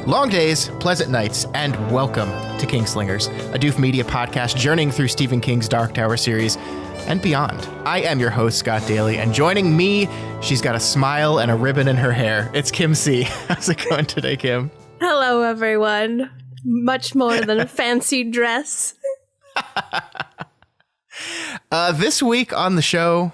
Long days, pleasant nights, and welcome to Kingslingers, a Doof Media podcast journeying through Stephen King's Dark Tower series and beyond. I am your host, Scott Daly, and joining me, she's got a smile and a ribbon in her hair. It's Kim C. How's it going today, Kim? Hello, everyone. Much more than a fancy dress. This week on the show,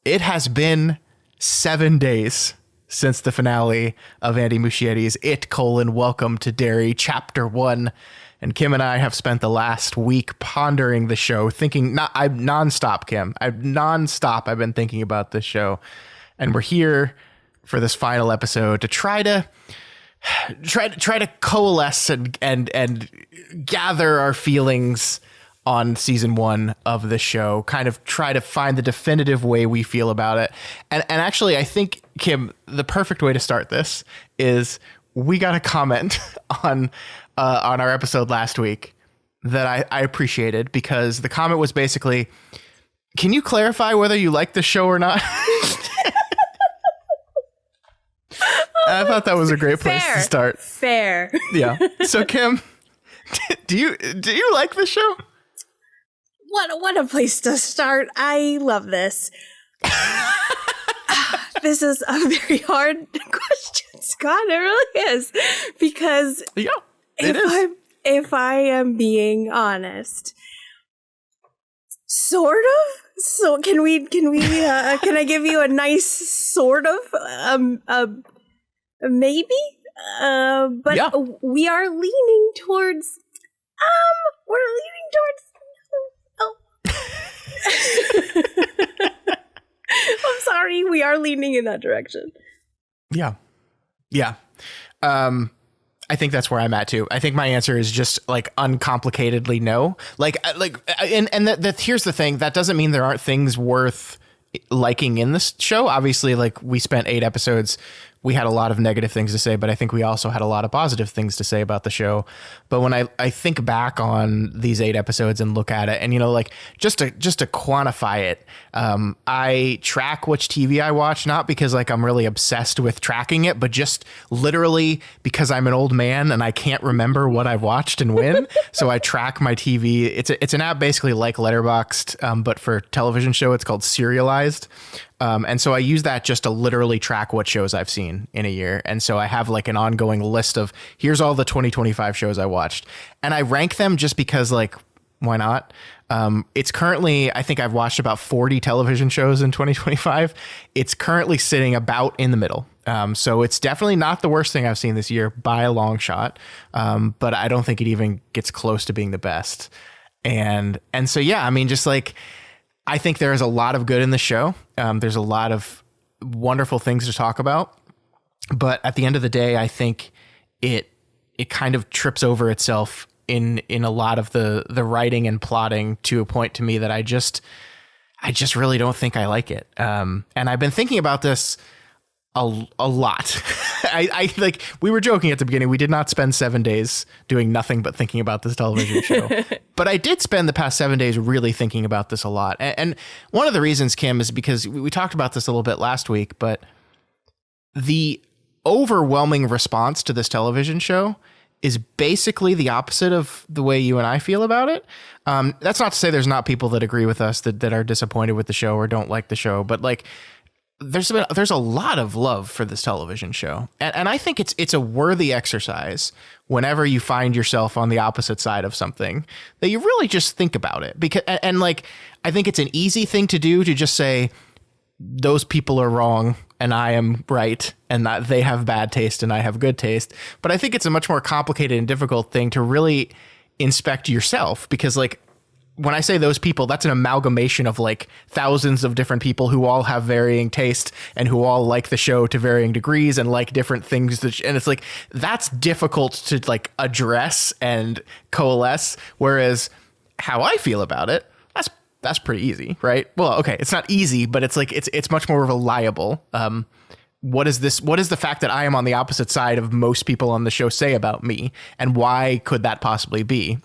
it has been 7 days since the finale of Andy Muschietti's It: Welcome to Derry, Chapter 1. And Kim and I have spent the last week pondering the show, thinking, I've nonstop, Kim. I've been thinking about this show. And we're here for this final episode to try to coalesce and gather our feelings on season 1 of the show, kind of try to find the definitive way we feel about it. And actually, I think, Kim, the perfect way to start this is we got a comment on our episode last week that I appreciated, because the comment was basically, can you clarify whether you like the show or not? I thought that was a great place to start. Fair. Yeah. So, Kim, do you like the show? What a place to start. I love this. This is a very hard question, Scott. It really is. Because if I am being honest, sort of. So can I give you a nice sort of maybe? But yeah. We are leaning towards I'm sorry, we are leaning in that direction. Yeah. I think that's where I'm at too. I think my answer is just like uncomplicatedly no. Here's the thing. That doesn't mean there aren't things worth liking in this show. Obviously, like, we spent 8 episodes. We had a lot of negative things to say, but I think we also had a lot of positive things to say about the show. But when I think back on these 8 episodes and look at it, and, like, just to quantify it, I track which TV I watch, not because like I'm really obsessed with tracking it, but just literally because I'm an old man and I can't remember what I've watched and when. So I track my TV. It's an app basically like Letterboxd, but for television show. It's called Serialized. And so I use that just to literally track what shows I've seen in a year. And so I have like an ongoing list of, here's all the 2025 shows I watched. And I rank them just because, like, why not? It's currently, I think I've watched about 40 television shows in 2025. It's currently sitting about in the middle. So it's definitely not the worst thing I've seen this year by a long shot. But I don't think it even gets close to being the best. And so, yeah, I mean, just like, I think there is a lot of good in the show. There's a lot of wonderful things to talk about. But at the end of the day, I think it kind of trips over itself in a lot of the writing and plotting, to a point to me that I just really don't think I like it. And I've been thinking about this a lot. I like, we were joking at the beginning, we did not spend 7 days doing nothing but thinking about this television show. But I did spend the past 7 days really thinking about this a lot. And one of the reasons, Kim, is because we talked about this a little bit last week, but the overwhelming response to this television show is basically the opposite of the way you and I feel about it. That's not to say there's not people that agree with us that are disappointed with the show or don't like the show, but like, there's a lot of love for this television show. And I think it's a worthy exercise whenever you find yourself on the opposite side of something, that you really just think about it. Because, and like, I think it's an easy thing to do, to just say, those people are wrong and I am right, and that they have bad taste and I have good taste. But I think it's a much more complicated and difficult thing to really inspect yourself, because, like, when I say those people, that's an amalgamation of like thousands of different people who all have varying taste and who all like the show to varying degrees and like different things. And it's like, that's difficult to like address and coalesce. Whereas how I feel about it, that's pretty easy, right? Well, okay, it's not easy, but it's like, it's much more reliable. What is the fact that I am on the opposite side of most people on the show say about me, and why could that possibly be?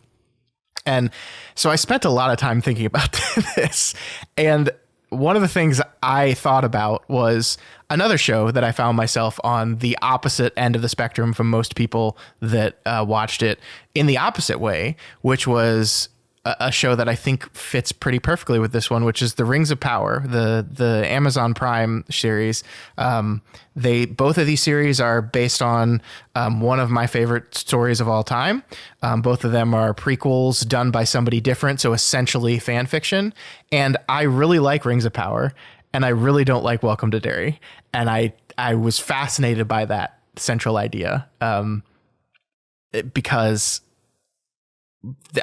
And so I spent a lot of time thinking about this, and one of the things I thought about was another show that I found myself on the opposite end of the spectrum from most people that watched it in the opposite way, which was a show that I think fits pretty perfectly with this one, which is the Rings of Power, the Amazon Prime series. Both of these series are based on one of my favorite stories of all time. Both of them are prequels done by somebody different, so essentially fan fiction. And I really like Rings of Power, and I really don't like Welcome to Derry. And I was fascinated by that central idea because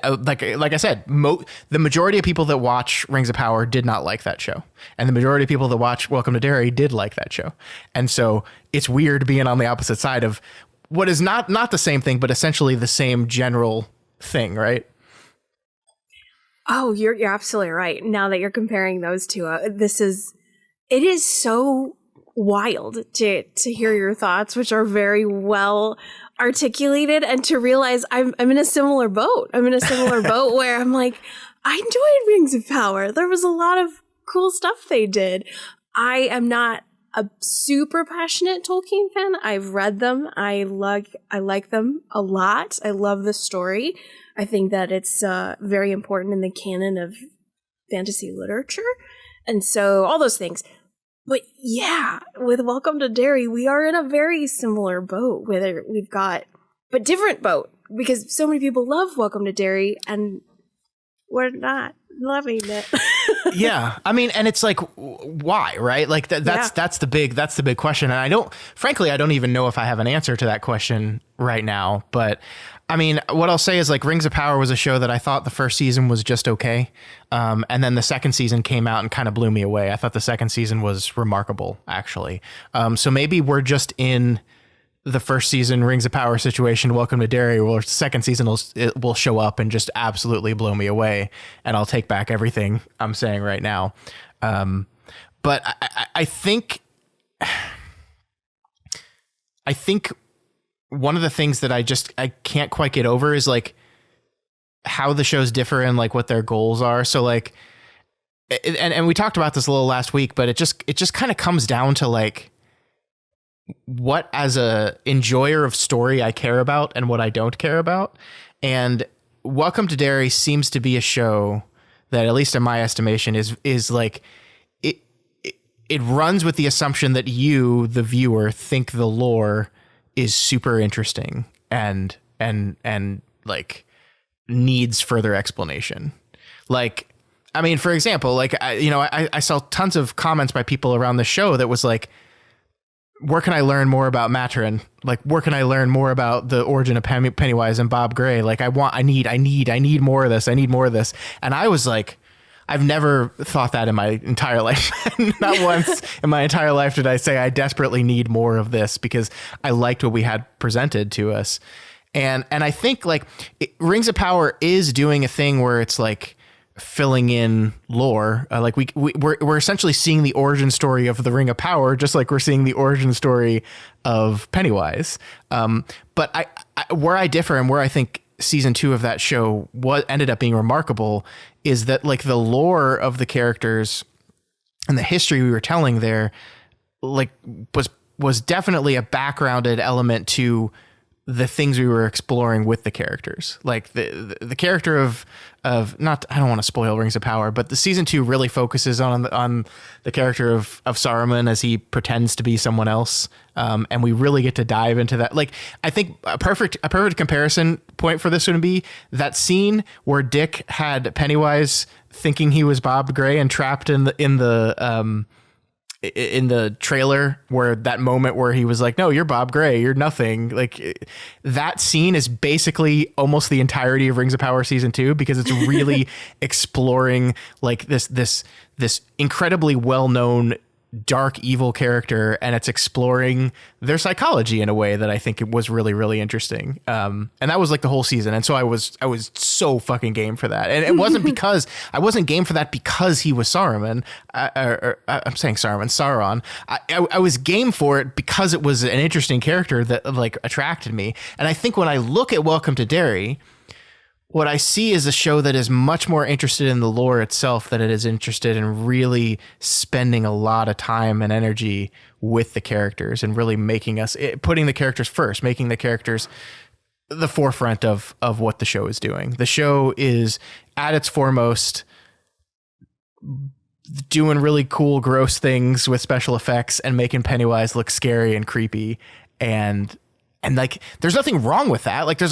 like I said, the majority of people that watch Rings of Power did not like that show, and the majority of people that watch Welcome to Derry did like that show. And so it's weird being on the opposite side of what is not the same thing, but essentially the same general thing, right? Oh, you're absolutely right. Now that you're comparing those two, it is so wild to hear your thoughts, which are very well articulated, and to realize I'm in a similar boat. I'm in a similar boat where I'm like, I enjoyed Rings of Power. There was a lot of cool stuff they did. I am not a super passionate Tolkien fan. I've read them. I like them a lot. I love the story. I think that it's very important in the canon of fantasy literature. And so all those things. But yeah, with Welcome to Derry, we are in a very similar boat, but different boat, because so many people love Welcome to Derry and we're not loving it. Yeah. I mean, and it's like, why, right? Like that's the big question. And I don't even know if I have an answer to that question right now, but I mean, what I'll say is like Rings of Power was a show that I thought the first season was just okay. And then the second season came out and kind of blew me away. I thought the second season was remarkable, actually. So maybe we're just in the first season Rings of Power situation, Welcome to Derry, where the second season will show up and just absolutely blow me away. And I'll take back everything I'm saying right now. But I think one of the things that I can't quite get over is like how the shows differ and like what their goals are. So like, and we talked about this a little last week, but it just kind of comes down to like what as a enjoyer of story I care about and what I don't care about. And Welcome to Derry seems to be a show that, at least in my estimation, is like it runs with the assumption that you, the viewer, think the lore is super interesting and like needs further explanation. Like, I mean, for example, like, I saw tons of comments by people around the show that was like, where can I learn more about Maturin? Like, where can I learn more about the origin of Pennywise and Bob Gray? Like, I need more of this. I need more of this. And I was like, I've never thought that in my entire life. Not once in my entire life did I say I desperately need more of this, because I liked what we had presented to us. And I think like Rings of Power is doing a thing where it's like filling in lore. Like we're essentially seeing the origin story of the Ring of Power, just like we're seeing the origin story of Pennywise. But where I differ and where I think season 2 of that show ended up being remarkable is that like the lore of the characters and the history we were telling there, like was definitely a backgrounded element to the things we were exploring with the characters. Like the character of not, I don't want to spoil Rings of Power, but the season 2 really focuses on the character of Saruman as he pretends to be someone else. And we really get to dive into that. Like, I think a perfect comparison point for this would be that scene where Dick had Pennywise thinking he was Bob Gray and trapped in the trailer, where that moment where he was like, no, you're Bob Gray, you're nothing. Like, that scene is basically almost the entirety of Rings of Power season 2, because it's really exploring like this incredibly well-known dark evil character, and it's exploring their psychology in a way that I think it was really, really interesting. And that was like the whole season. And so I was so fucking game for that. And it wasn't because I wasn't game for that because he was Saruman. I'm saying Sauron. I was game for it because it was an interesting character that like attracted me. And I think when I look at Welcome to Derry, what I see is a show that is much more interested in the lore itself than it is interested in really spending a lot of time and energy with the characters and really putting the characters first, making the characters the forefront of what the show is doing. The show is at its foremost doing really cool, gross things with special effects and making Pennywise look scary and creepy. And like, there's nothing wrong with that. Like, there's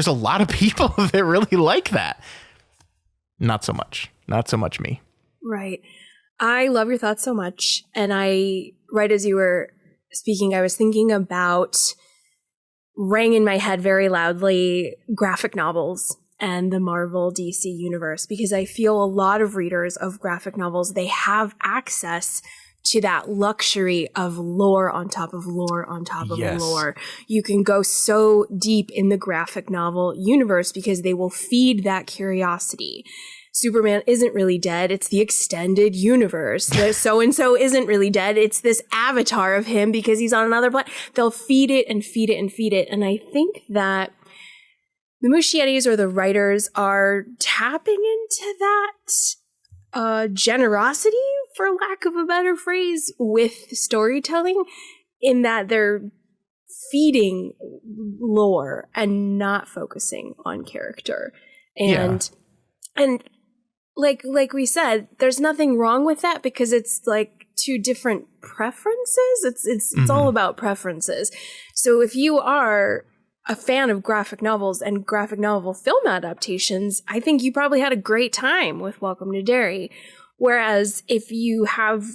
a lot of people that really like that. Not so much me. Right. I love your thoughts so much. And right as you were speaking, I was thinking about, rang in my head very loudly, graphic novels and the Marvel DC universe, because I feel a lot of readers of graphic novels, they have access to that luxury of lore on top of lore on top of lore. You can go so deep in the graphic novel universe because they will feed that curiosity. Superman isn't really dead. It's the extended universe. The so-and-so isn't really dead. It's this avatar of him because he's on another planet. They'll feed it and feed it and feed it. And I think that the Muschiettis or the writers are tapping into that generosity, for lack of a better phrase, with storytelling, in that they're feeding lore and not focusing on character. And like we said, there's nothing wrong with that because it's like two different preferences. It's all about preferences. So if you are a fan of graphic novels and graphic novel film adaptations, I think you probably had a great time with Welcome to Derry. Whereas if you have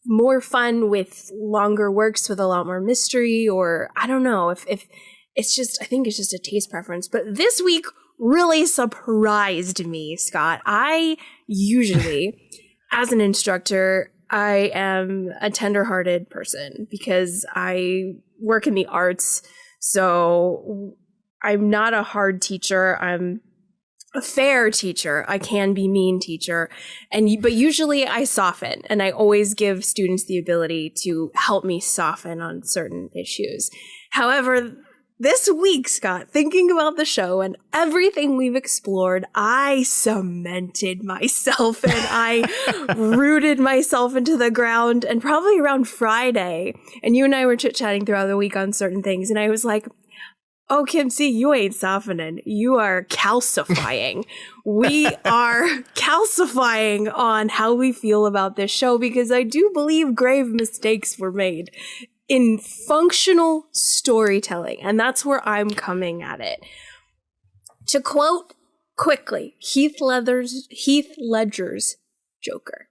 more fun with longer works with a lot more mystery, or I don't know, if it's just, I think it's just a taste preference. But this week really surprised me, Scott. I usually, as an instructor, I am a tender-hearted person because I work in the arts. So I'm not a hard teacher. I'm a fair teacher. I can be mean teacher. But usually I soften, and I always give students the ability to help me soften on certain issues. However, this week, Scott, thinking about the show and everything we've explored, I cemented myself and I rooted myself into the ground. And probably around Friday, and you and I were chit-chatting throughout the week on certain things, and I was like, oh, Kim C, you ain't softening. You are calcifying. We are calcifying on how we feel about this show, because I do believe grave mistakes were made in functional storytelling, and that's where I'm coming at it. To quote quickly Heath Ledger's Joker,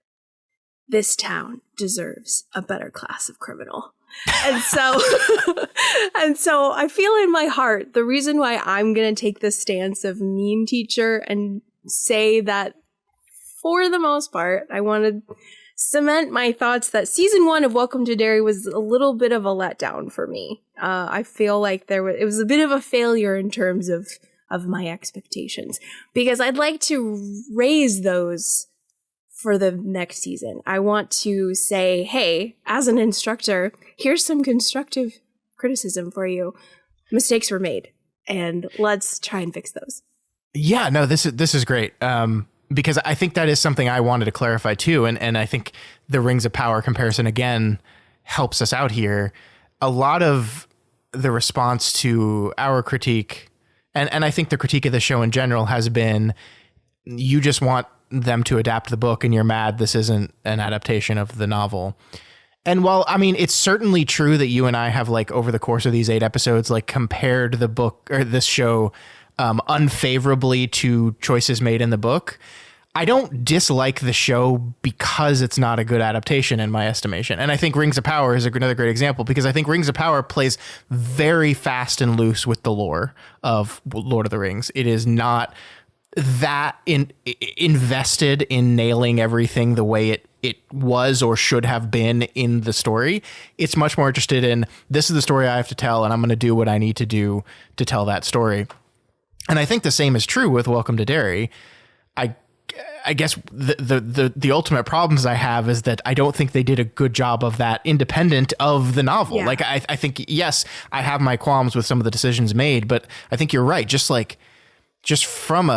"This town deserves a better class of criminal." And so I feel in my heart the reason why I'm going to take the stance of mean teacher and say that, for the most part, I want to cement my thoughts that season 1 of Welcome to Derry was a little bit of a letdown for me. I feel like it was a bit of a failure in terms of my expectations, because I'd like to raise those for the next season. I want to say, hey, as an instructor, here's some constructive criticism for you. Mistakes were made, and let's try and fix those. Yeah, no, this is great. Because I think that is something I wanted to clarify too. And I think the Rings of Power comparison again helps us out here. A lot of the response to our critique, and I think the critique of the show in general, has been, you just want them to adapt the book and you're mad this isn't an adaptation of the novel. And while, I mean, it's certainly true that you and I have, like, over the course of these 8 episodes, like, compared the book or this show unfavorably to choices made in the book, I don't dislike the show because it's not a good adaptation in my estimation. And I think Rings of Power is another great example, because I think Rings of Power plays very fast and loose with the lore of Lord of the Rings. It is not that invested in nailing everything the way it was or should have been in the story. It's much more interested in, this is the story I have to tell, and I'm going to do what I need to do to tell that story. And I think the same is true with Welcome to Derry. I guess the ultimate problems I have is that I don't think they did a good job of that independent of the novel. Yeah. Like, I think, yes, I have my qualms with some of the decisions made, but I think you're right. Just like just from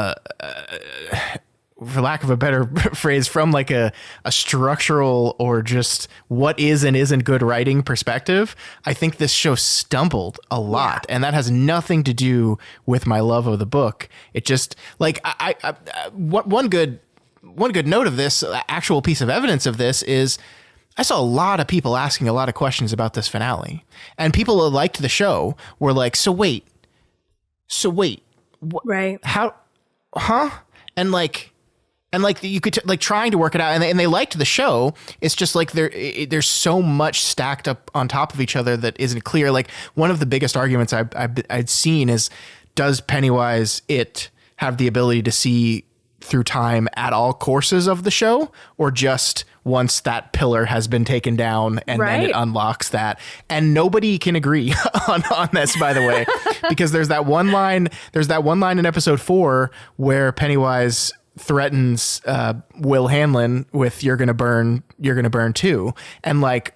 for lack of a better phrase, from like a structural or just what is and isn't good writing perspective, I think this show stumbled a lot. And that has nothing to do with my love of the book. It just like one good note of this, actual piece of evidence of this, is I saw a lot of people asking a lot of questions about this finale, and people who liked the show were like, so wait, right. How, huh? And like you could like trying to work it out, and they liked the show. It's just like there's so much stacked up on top of each other that isn't clear. Like one of the biggest arguments I'd seen is, does Pennywise have the ability to see through time at all courses of the show, or just once that pillar has been taken down and then it unlocks that? And nobody can agree on this, by the way, because there's that one line in episode 4 where Pennywise threatens Will Hanlon with you're gonna burn too. And like,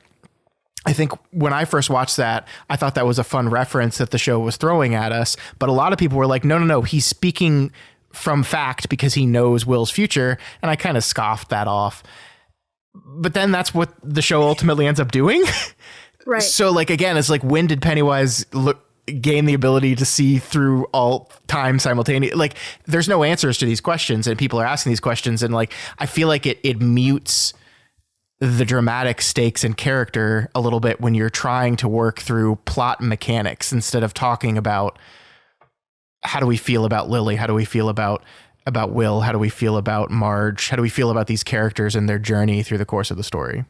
I think when I first watched that, I thought that was a fun reference that the show was throwing at us, but a lot of people were like, no, he's speaking from fact because he knows Will's future. And I kind of scoffed that off, but then that's what the show ultimately ends up doing. Right. So like, again, it's like, when did Pennywise gain the ability to see through all time simultaneously? Like, there's no answers to these questions, and people are asking these questions, and like, I feel like it mutes the dramatic stakes and character a little bit when you're trying to work through plot mechanics instead of talking about how do we feel about Lily, how do we feel about Will, how do we feel about Marge, how do we feel about these characters and their journey through the course of the story.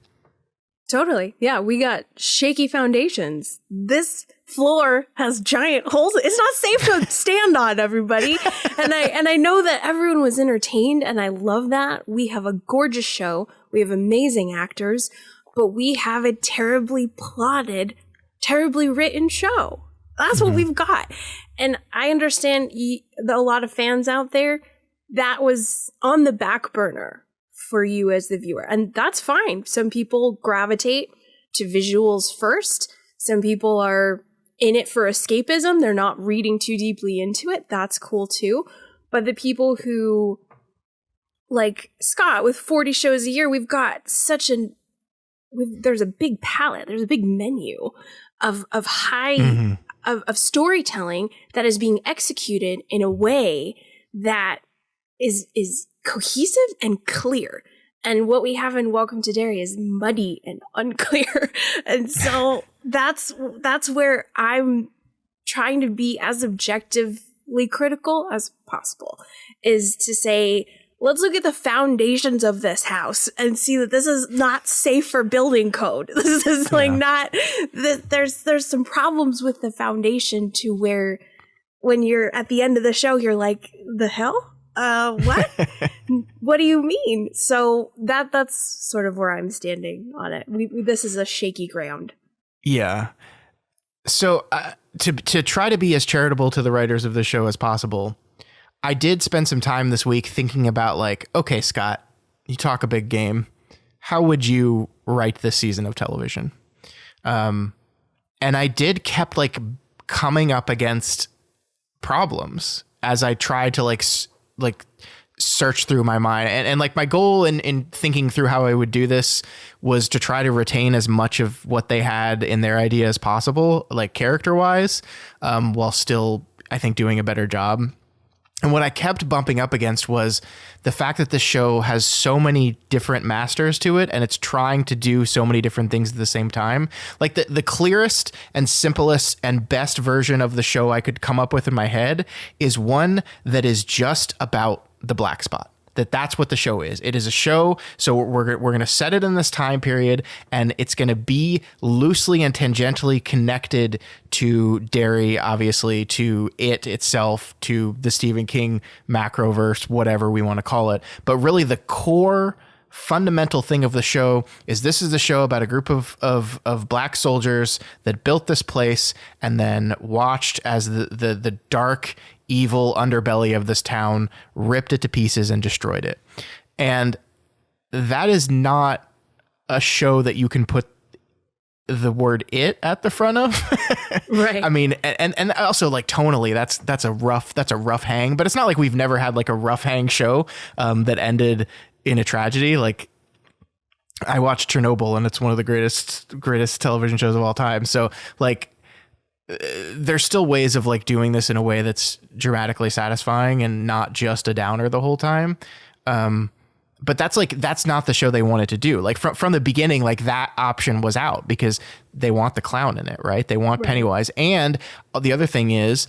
Totally. Yeah, we got shaky foundations. This floor has giant holes. It's not safe to stand on, everybody. And I know that everyone was entertained, and I love that. We have a gorgeous show. We have amazing actors, but we have a terribly plotted, terribly written show. That's what we've got. And I understand a lot of fans out there, that was on the back burner for you as the viewer. And that's fine. Some people gravitate to visuals first. Some people are in it for escapism. They're not reading too deeply into it. That's cool too. But the people who, like Scott, with 40 shows a year, we've got there's a big palette. There's a big menu of high, of storytelling that is being executed in a way that is cohesive and clear. And what we have in Welcome to Derry is muddy and unclear. And so that's where I'm trying to be as objectively critical as possible, is to say, let's look at the foundations of this house and see that this is not safe for building code. This is like not, there's some problems with the foundation to where when you're at the end of the show, you're like, the hell? What? What do you mean? So that's sort of where I'm standing on it. This is a shaky ground. Yeah. So to try to be as charitable to the writers of the show as possible, I did spend some time this week thinking about like, okay, Scott, you talk a big game. How would you write this season of television? And I kept like coming up against problems as I tried to like search through my mind. And like my goal in thinking through how I would do this was to try to retain as much of what they had in their idea as possible, like character wise, while still, I think, doing a better job. And what I kept bumping up against was the fact that this show has so many different masters to it, and it's trying to do so many different things at the same time. Like the clearest and simplest and best version of the show I could come up with in my head is one that is just about the black spot. That's what the show is. It is a show. So we're going to set it in this time period, and it's going to be loosely and tangentially connected to Derry, obviously, to it itself, to the Stephen King macroverse, whatever we want to call it. But really the core fundamental thing of the show is this is a show about a group of black soldiers that built this place and then watched as the dark, evil underbelly of this town ripped it to pieces and destroyed it. And that is not a show that you can put the word "it" at the front of. Right. I mean, and also like tonally, that's a rough hang. But it's not like we've never had like a rough hang show that ended in a tragedy. Like, I watched Chernobyl, and it's one of the greatest television shows of all time. So like, there's still ways of like doing this in a way that's dramatically satisfying and not just a downer the whole time. But that's not the show they wanted to do. Like from the beginning, like that option was out because they want the clown in it, right? They want Pennywise. And the other thing is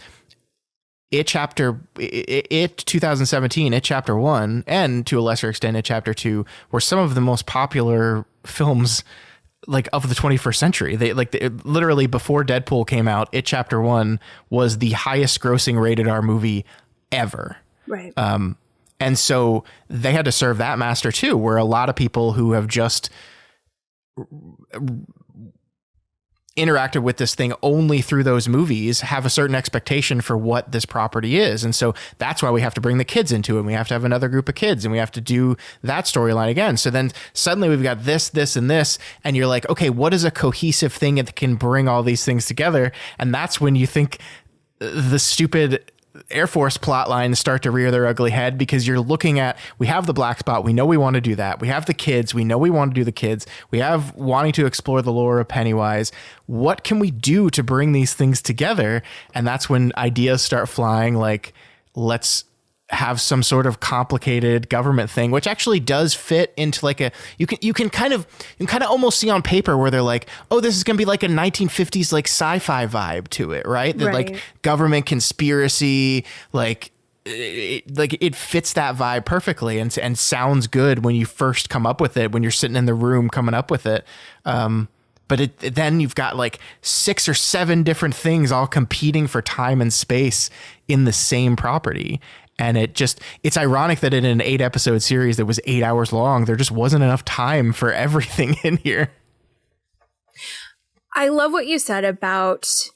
It 2017, It Chapter 1, and to a lesser extent, It Chapter 2 were some of the most popular films like of the 21st century. They literally before Deadpool came out, It Chapter 1 was the highest grossing rated R movie ever. Right. And so they had to serve that master too, where a lot of people who have just interacted with this thing only through those movies have a certain expectation for what this property is. And so that's why we have to bring the kids into it. And we have to have another group of kids, and we have to do that storyline again. So then suddenly we've got this, and this, and you're like, okay, what is a cohesive thing that can bring all these things together? And that's when you think the stupid Air Force plot lines start to rear their ugly head, because you're looking at, we have the black spot, we know we want to do that. We have the kids, we know we want to do the kids. We have wanting to explore the lore of Pennywise. What can we do to bring these things together? And that's when ideas start flying, like, let's have some sort of complicated government thing, which actually does fit into like you can kind of almost see on paper where they're like, oh, this is going to be like a 1950s like sci-fi vibe to it, right? That like government conspiracy, like it fits that vibe perfectly and sounds good when you first come up with it, when you're sitting in the room coming up with it. But then you've got like 6 or 7 different things all competing for time and space in the same property. And it's ironic that in an 8-episode series that was 8 hours long, there just wasn't enough time for everything in here. I love what you said about,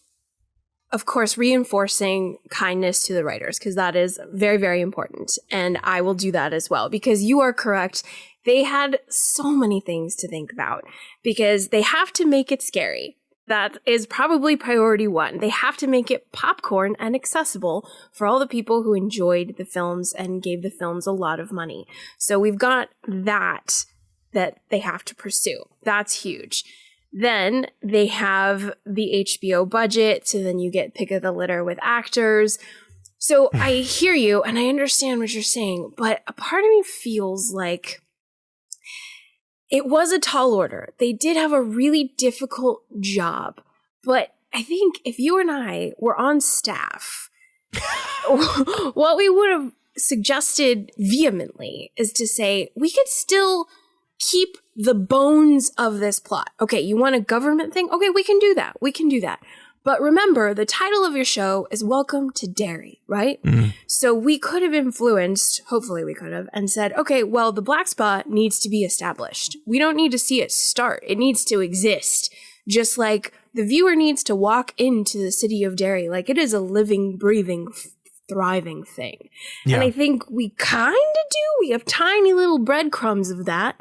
of course, reinforcing kindness to the writers, because that is very, very important. And I will do that as well, because you are correct. They had so many things to think about, because they have to make it scary. That is probably priority 1. They have to make it popcorn and accessible for all the people who enjoyed the films and gave the films a lot of money. So we've got that they have to pursue. That's huge. Then they have the HBO budget, so then you get pick of the litter with actors. So I hear you and I understand what you're saying, but a part of me feels like it was a tall order. They did have a really difficult job. But I think if you and I were on staff, what we would have suggested vehemently is to say, we could still keep the bones of this plot. Okay, you want a government thing? Okay, we can do that. But remember, the title of your show is Welcome to Derry, right? Mm-hmm. So we could have influenced, hopefully we could have, and said, okay, well, the black spot needs to be established. We don't need to see it start. It needs to exist. Just like the viewer needs to walk into the city of Derry. Like, it is a living, breathing, thriving thing. Yeah. And I think we kind of do. We have tiny little breadcrumbs of that.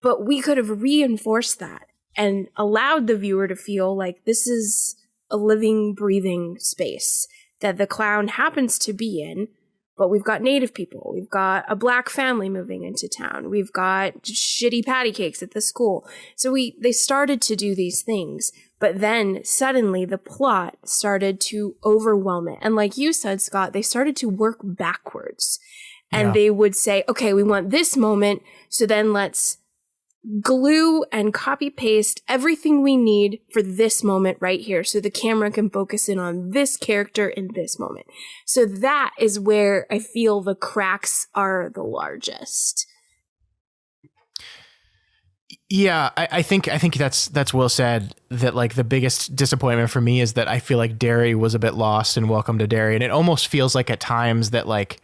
But we could have reinforced that and allowed the viewer to feel like this is a living, breathing space that the clown happens to be in, but we've got native people. We've got a black family moving into town. We've got shitty patty cakes at the school. So they started to do these things, but then suddenly the plot started to overwhelm it. And like you said, Scott, they started to work backwards. And they would say, okay, we want this moment, so then let's glue and copy paste everything we need for this moment right here, so the camera can focus in on this character in this moment. So that is where I feel the cracks are the largest. Yeah, I think that's well said. That like the biggest disappointment for me is that I feel like Derry was a bit lost in Welcome to Derry, and it almost feels like at times that like,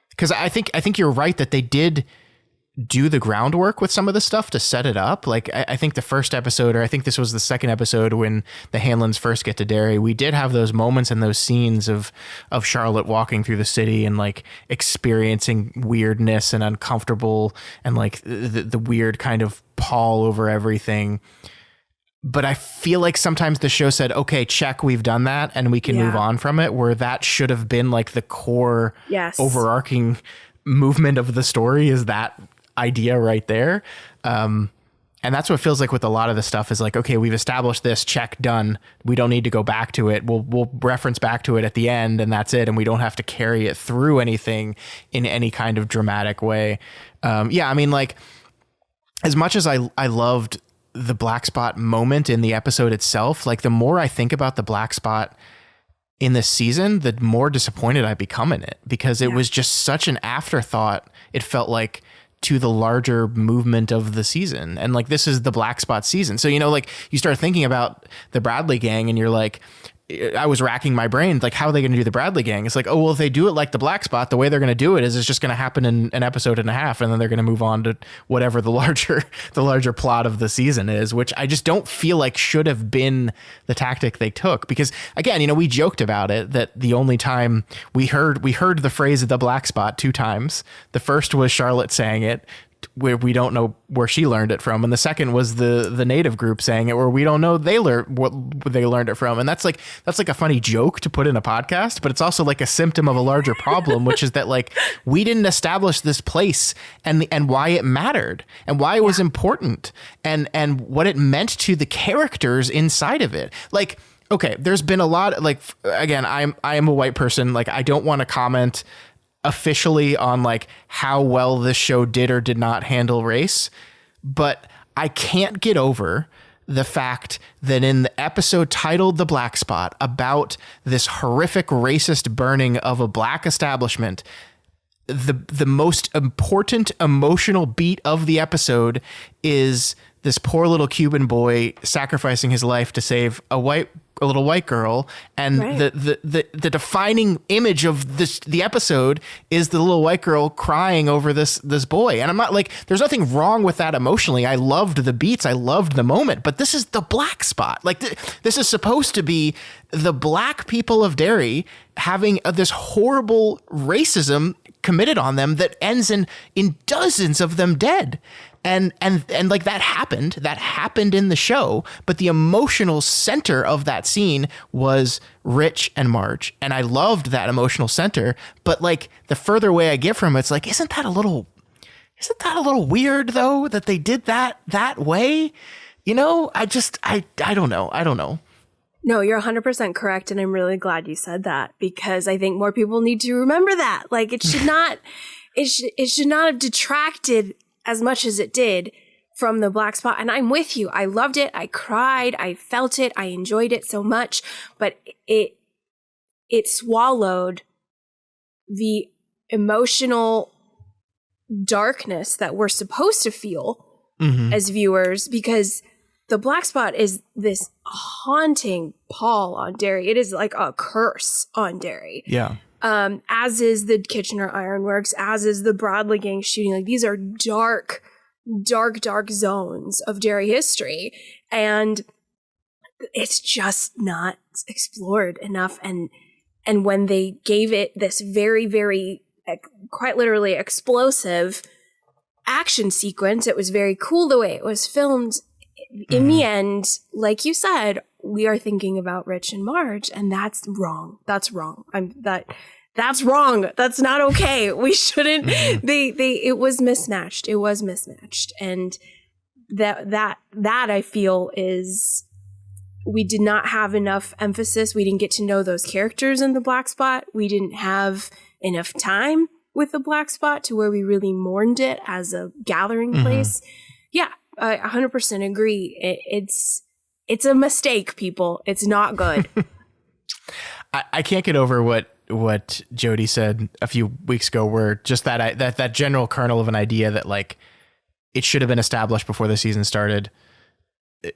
because I think you're right that they did do the groundwork with some of the stuff to set it up. Like I think the first episode, or I think this was the second episode when the Hanlons first get to Derry, we did have those moments and those scenes of Charlotte walking through the city and like experiencing weirdness and uncomfortable and like the weird kind of pall over everything. But I feel like sometimes the show said, okay, check, we've done that and we can move on from it, where that should have been like the core overarching movement of the story, is that idea right there. And that's what it feels like with a lot of the stuff, is like, okay, we've established this, check, done. We don't need to go back to it. We'll reference back to it at the end and that's it. And we don't have to carry it through anything in any kind of dramatic way. I mean, like, as much as I loved the black spot moment in the episode itself, like the more I think about the black spot in this season, the more disappointed I become in it, because it was just such an afterthought. It felt like, to the larger movement of the season. And like, this is the black spot season. So, you know, like you start thinking about the Bradley gang and you're like, I was racking my brain, like, how are they going to do the Bradley gang? It's like, oh, well, if they do it like the black spot, the way they're going to do it is it's just going to happen in an episode and a half. And then they're going to move on to whatever the larger plot of the season is, which I just don't feel like should have been the tactic they took. Because again, you know, we joked about it, that the only time we heard the phrase the black spot 2 times. The first was Charlotte saying it, where we don't know where she learned it from, and the second was the native group saying it, where we don't know what they learned it from. And that's like a funny joke to put in a podcast, but it's also like a symptom of a larger problem, which is that like, we didn't establish this place and why it mattered and why it was important and what it meant to the characters inside of it. Like, okay, there's been a lot, like, again, I am a white person, like, I don't want to comment officially on like how well this show did or did not handle race, but I can't get over the fact that in the episode titled The Black Spot, about this horrific racist burning of a black establishment, the most important emotional beat of the episode is this poor little Cuban boy sacrificing his life to save a little white girl. And the defining image of the episode is the little white girl crying over this boy. And I'm not like, there's nothing wrong with that emotionally. I loved the beats. I loved the moment, but this is the black spot. Like this is supposed to be the black people of Derry having this horrible racism committed on them that ends in dozens of them dead. And like that happened in the show, but the emotional center of that scene was Rich and Marge. And I loved that emotional center, but like the further away I get from it, it's like, isn't that a little weird though, that they did that way? You know, I don't know. No, you're 100% correct. And I'm really glad you said that, because I think more people need to remember that. Like, it should not, it should not have detracted as much as it did from the black spot. And I'm with you. I loved it. I cried. I felt it. I enjoyed it so much, but it swallowed the emotional darkness that we're supposed to feel as viewers, because the black spot is this haunting pall on Derry. It is like a curse on Derry. Yeah. As is the Kitchener Ironworks, as is the Bradley gang shooting. Like, these are dark zones of Derry history. And it's just not explored enough. And when they gave it this very, very, quite literally explosive action sequence, it was very cool the way it was filmed. In the end, like you said, we are thinking about Rich and Marge, and that's wrong. That's wrong. That's wrong. That's not okay. We shouldn't. It was mismatched. It was mismatched, and that I feel is, we did not have enough emphasis. We didn't get to know those characters in the black spot. We didn't have enough time with the black spot to where we really mourned it as a gathering place. Yeah. I 100% agree. It's a mistake, people. It's not good. I can't get over what Jody said a few weeks ago, where just that general kernel of an idea that like it should have been established before the season started.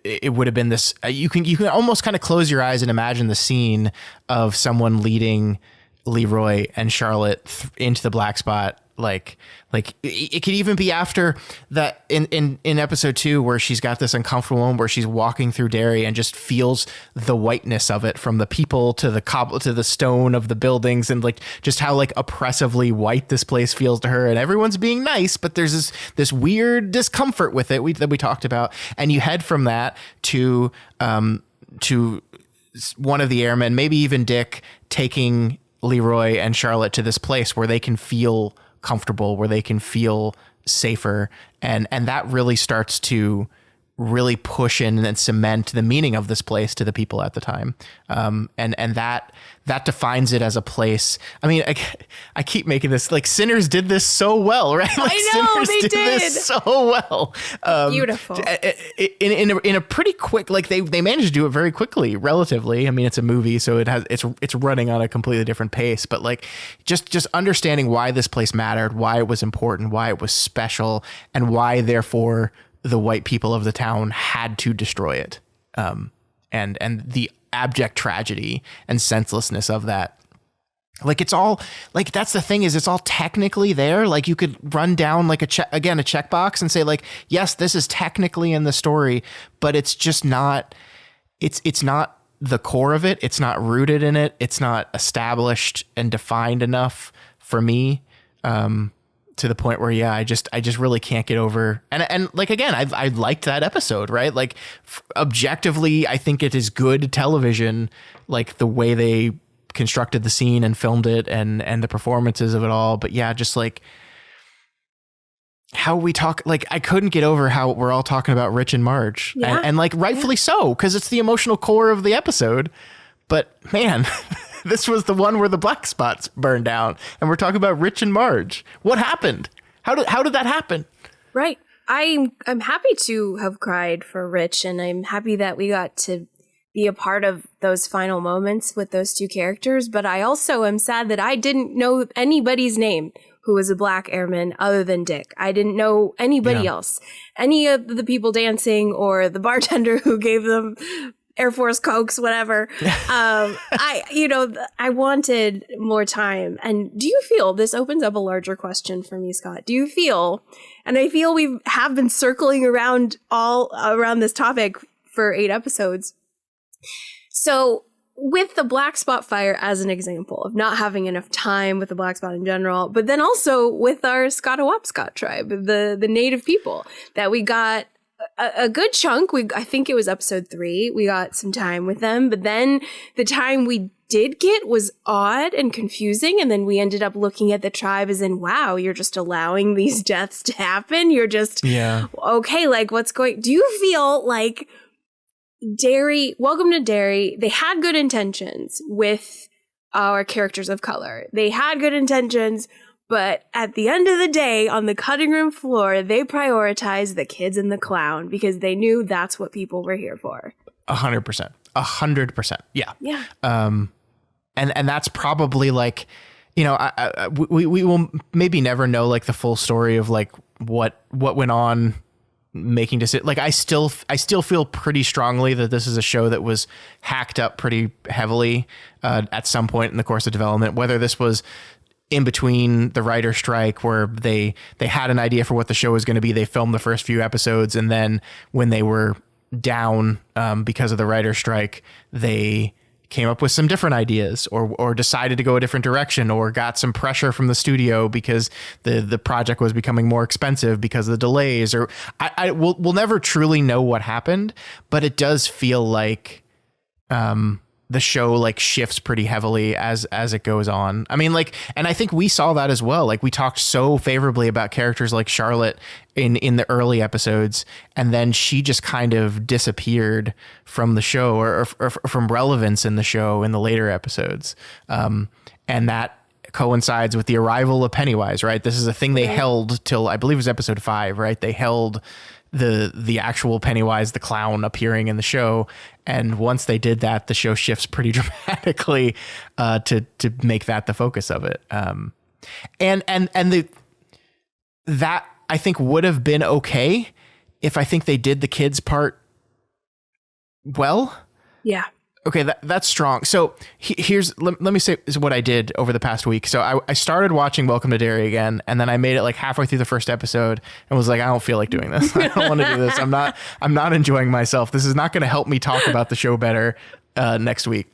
It would have been this. You can almost kind of close your eyes and imagine the scene of someone leading Leroy and Charlotte into the black spot Like it could even be after that in episode 2 where she's got this uncomfortable moment where she's walking through Derry and just feels the whiteness of it, from the people to the cobble to the stone of the buildings, and like just how like oppressively white this place feels to her, and everyone's being nice, but there's this weird discomfort with it that we talked about. And you head from that to one of the airmen, maybe even Dick, taking Leroy and Charlotte to this place where they can feel comfortable, where they can feel safer. And that really starts to really push in and cement the meaning of this place to the people at the time. And that defines it as a place. I mean, I keep making this, like, Sinners did this so well, right? Like, I know, Sinners they did this so well. Beautiful. In a pretty quick, like they managed to do it very quickly, relatively. I mean, it's a movie, so it's running on a completely different pace, but like just understanding why this place mattered, why it was important, why it was special, and why therefore the white people of the town had to destroy it. And the abject tragedy and senselessness of that. Like, it's all, like, that's the thing, is it's all technically there. Like, you could run down like a checkbox and say, like, yes, this is technically in the story, but it's just not, it's not the core of it. It's not rooted in it. It's not established and defined enough for me, to the point where, yeah, I just really can't get over. And like, again, I liked that episode, right? Like, objectively, I think it is good television, like the way they constructed the scene and filmed it, and the performances of it all. But yeah, just like how we talk, like, I couldn't get over how we're all talking about Rich and Marge, and like rightfully so, because it's the emotional core of the episode. But man, this was the one where the black spots burned down, and we're talking about Rich and Marge. What happened? How did that happen? Right. I'm happy to have cried for Rich, and I'm happy that we got to be a part of those final moments with those two characters. But I also am sad that I didn't know anybody's name who was a black airman other than Dick. I didn't know anybody else, any of the people dancing or the bartender who gave them Air Force Cokes, whatever. I wanted more time. And do you feel, this opens up a larger question for me, Scott, do you feel, and I feel we have been circling around this topic for 8 episodes. So with the black spot fire as an example of not having enough time with the black spot in general, but then also with our Scottawapscott tribe, the native people, that we got a good chunk. I think it was episode 3. We got some time with them, but then the time we did get was odd and confusing. And then we ended up looking at the tribe as in, wow, you're just allowing these deaths to happen. You're just, okay, like do you feel like Derry, welcome to Derry, they had good intentions with our characters of color. They had good intentions, but at the end of the day, on the cutting room floor, they prioritized the kids and the clown because they knew that's what people were here for. 100%. 100%. Yeah. Yeah. And that's probably like, we will maybe never know like the full story of like what went on making decisions. Like, I still feel pretty strongly that this is a show that was hacked up pretty heavily at some point in the course of development, whether this was in between the writer's strike where they had an idea for what the show was going to be. They filmed the first few episodes, and then when they were down because of the writer's strike, they came up with some different ideas or decided to go a different direction, or got some pressure from the studio because the project was becoming more expensive because of the delays, or we'll never truly know what happened, but it does feel like the show like shifts pretty heavily as it goes on. I mean, like, and I think we saw that as well. Like, we talked so favorably about characters like Charlotte in the early episodes, and then she just kind of disappeared from the show or from relevance in the show in the later episodes. And that coincides with the arrival of Pennywise, right? This is a thing they held till, I believe it was episode 5, right? They held the actual Pennywise the clown appearing in the show, and once they did that, the show shifts pretty dramatically to make that the focus of it. That I think would have been okay if I think they did the kids part well. Yeah. Okay, that's strong. So here's let me say is what I did over the past week. So I started watching Welcome to Derry again, and then I made it like halfway through the first episode and was like, I don't feel like doing this. I don't want to do this. I'm not enjoying myself. This is not going to help me talk about the show better next week.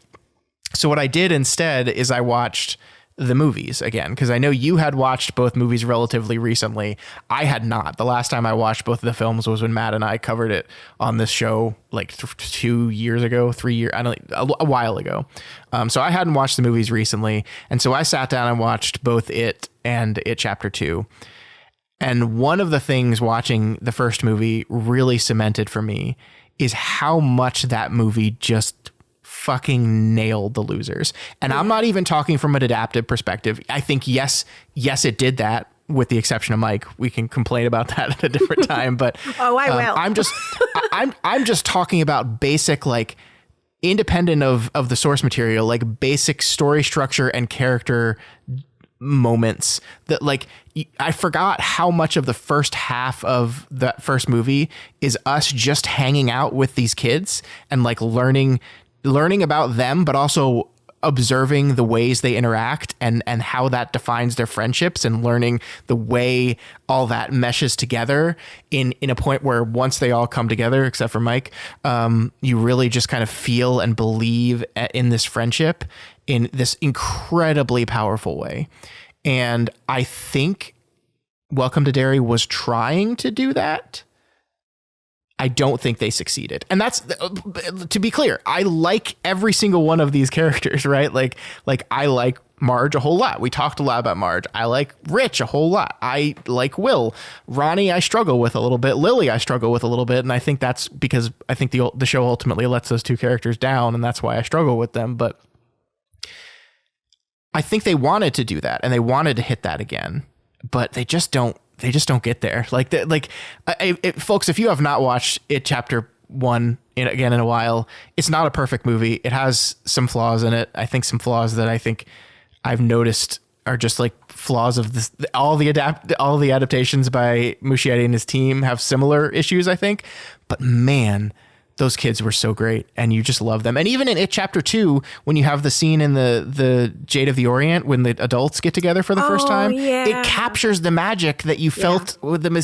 So what I did instead is I watched the movies again, because I know you had watched both movies relatively recently. I had not. The last time I watched both of the films was when Matt and I covered it on this show like 2 years ago, 3 years, I don't know, a while ago. So I hadn't watched the movies recently. And so I sat down and watched both It and It Chapter 2. And one of the things watching the first movie really cemented for me is how much that movie just fucking nailed the losers. And I'm not even talking from an adaptive perspective. I think, yes, it did that, with the exception of Mike. We can complain about that at a different time, but oh, I will. I'm just talking about basic, like, independent of the source material, like basic story structure and character moments that, like, I forgot how much of the first half of that first movie is us just hanging out with these kids and like learning about them, but also observing the ways they interact and how that defines their friendships, and learning the way all that meshes together in a point where once they all come together, except for Mike, you really just kind of feel and believe in this friendship in this incredibly powerful way. And I think Welcome to Derry was trying to do that. I don't think they succeeded. And that's, to be clear, I like every single one of these characters, right? Like I like Marge a whole lot. We talked a lot about Marge. I like Rich a whole lot. I like Will. Ronnie, I struggle with a little bit. Lily, I struggle with a little bit. And I think that's because I think the show ultimately lets those two characters down, and that's why I struggle with them. But I think they wanted to do that, and they wanted to hit that again, but they just don't get there. Folks, if you have not watched It Chapter 1 in a while, it's not a perfect movie. It has some flaws in it. I think some flaws that I think I've noticed are just like flaws of this. All the adaptations by Muschietti and his team have similar issues, I think. But man, those kids were so great, and you just love them. And even in It Chapter 2, when you have the scene in the Jade of the Orient, when the adults get together for the first time, it captures the magic that you felt with them.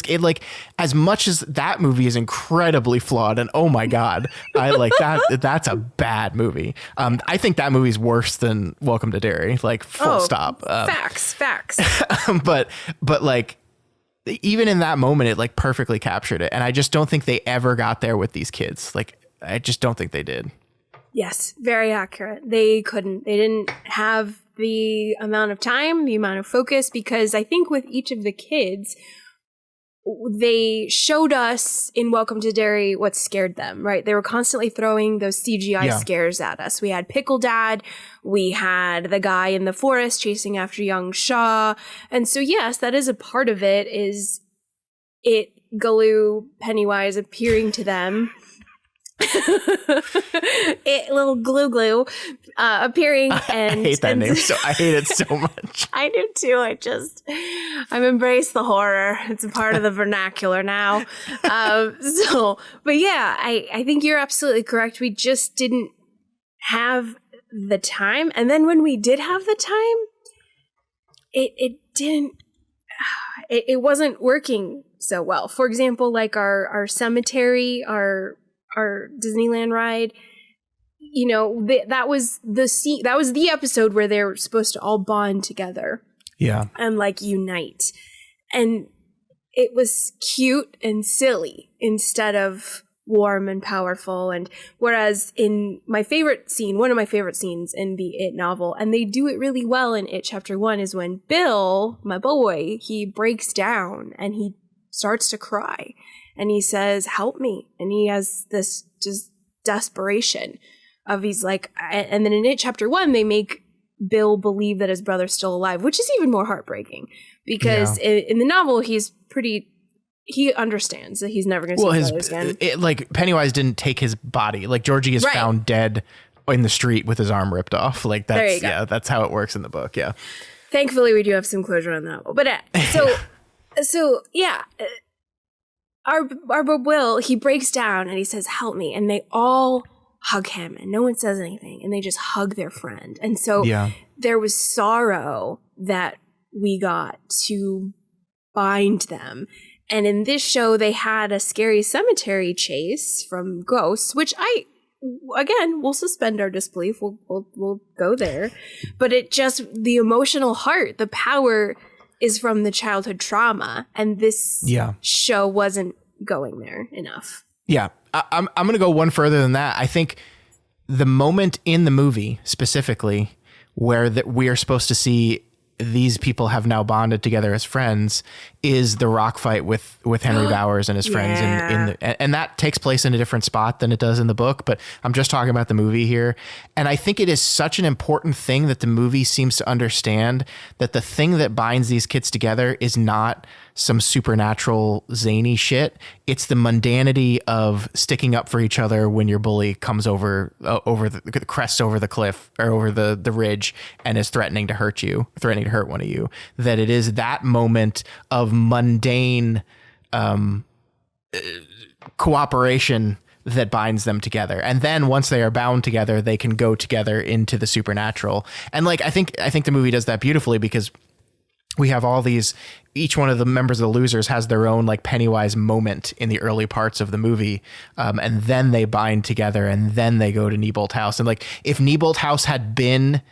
As much as that movie is incredibly flawed, and oh my God, I like that. That's a bad movie. I think that movie's worse than Welcome to Derry, like full stop. Facts. But like, even in that moment, it like perfectly captured it. And I just don't think they ever got there with these kids. Like, I just don't think they did. Yes, very accurate. They didn't have the amount of time, the amount of focus, because I think with each of the kids, they showed us in Welcome to Derry what scared them, right? They were constantly throwing those CGI scares at us. We had Pickle Dad. We had the guy in the forest chasing after young Shaw. And so, yes, that is a part of it, is it, Galoo, Pennywise appearing to them. Little glue appearing, and I hate that name. I hate it so much. I do too. I've embraced the horror. It's a part of the vernacular now. But yeah, I think you're absolutely correct. We just didn't have the time, and then when we did have the time, it wasn't working so well. For example, like our cemetery, our Disneyland ride, you know, that was the scene, that was the episode where they were supposed to all bond together. Yeah. And like unite. And it was cute and silly instead of warm and powerful. And whereas in my favorite scene, one of my favorite scenes in the It novel, and they do it really well in It Chapter 1, is when Bill, my boy, he breaks down and he starts to cry. And he says, help me. And he has this just desperation of, he's like, and then in It Chapter 1, they make Bill believe that his brother's still alive, which is even more heartbreaking because in the novel, he understands that he's never going to see his brother again. Like Pennywise didn't take his body. Like Georgie is found dead in the street with his arm ripped off. Like that's, that's how it works in the book. Yeah. Thankfully, we do have some closure on the novel. But so yeah. Our Will, he breaks down and he says, help me. And they all hug him, and no one says anything, and they just hug their friend. And so Yeah. there was sorrow that we got to bind them. And in this show, they had a scary cemetery chase from ghosts, which again, we'll suspend our disbelief. We'll go there. But it just, the emotional heart, the power is from the childhood trauma. And this show wasn't going there enough. Yeah. I'm going to go one further than that. I think the moment in the movie specifically where that we are supposed to see these people have now bonded together as friends is the rock fight with Henry Bowers and his friends and that takes place in a different spot than it does in the book, but I'm just talking about the movie here. And I think it is such an important thing that the movie seems to understand that the thing that binds these kids together is not some supernatural zany shit. It's the mundanity of sticking up for each other when your bully comes over the crests over the cliff or over the ridge and is threatening to hurt one of you. That it is that moment of mundane cooperation that binds them together. And then once they are bound together, they can go together into the supernatural. And like, I think the movie does that beautifully because we have all these, each one of the members of the Losers has their own like Pennywise moment in the early parts of the movie. And then they bind together and then they go to Neibolt House. And like, if Neibolt House had been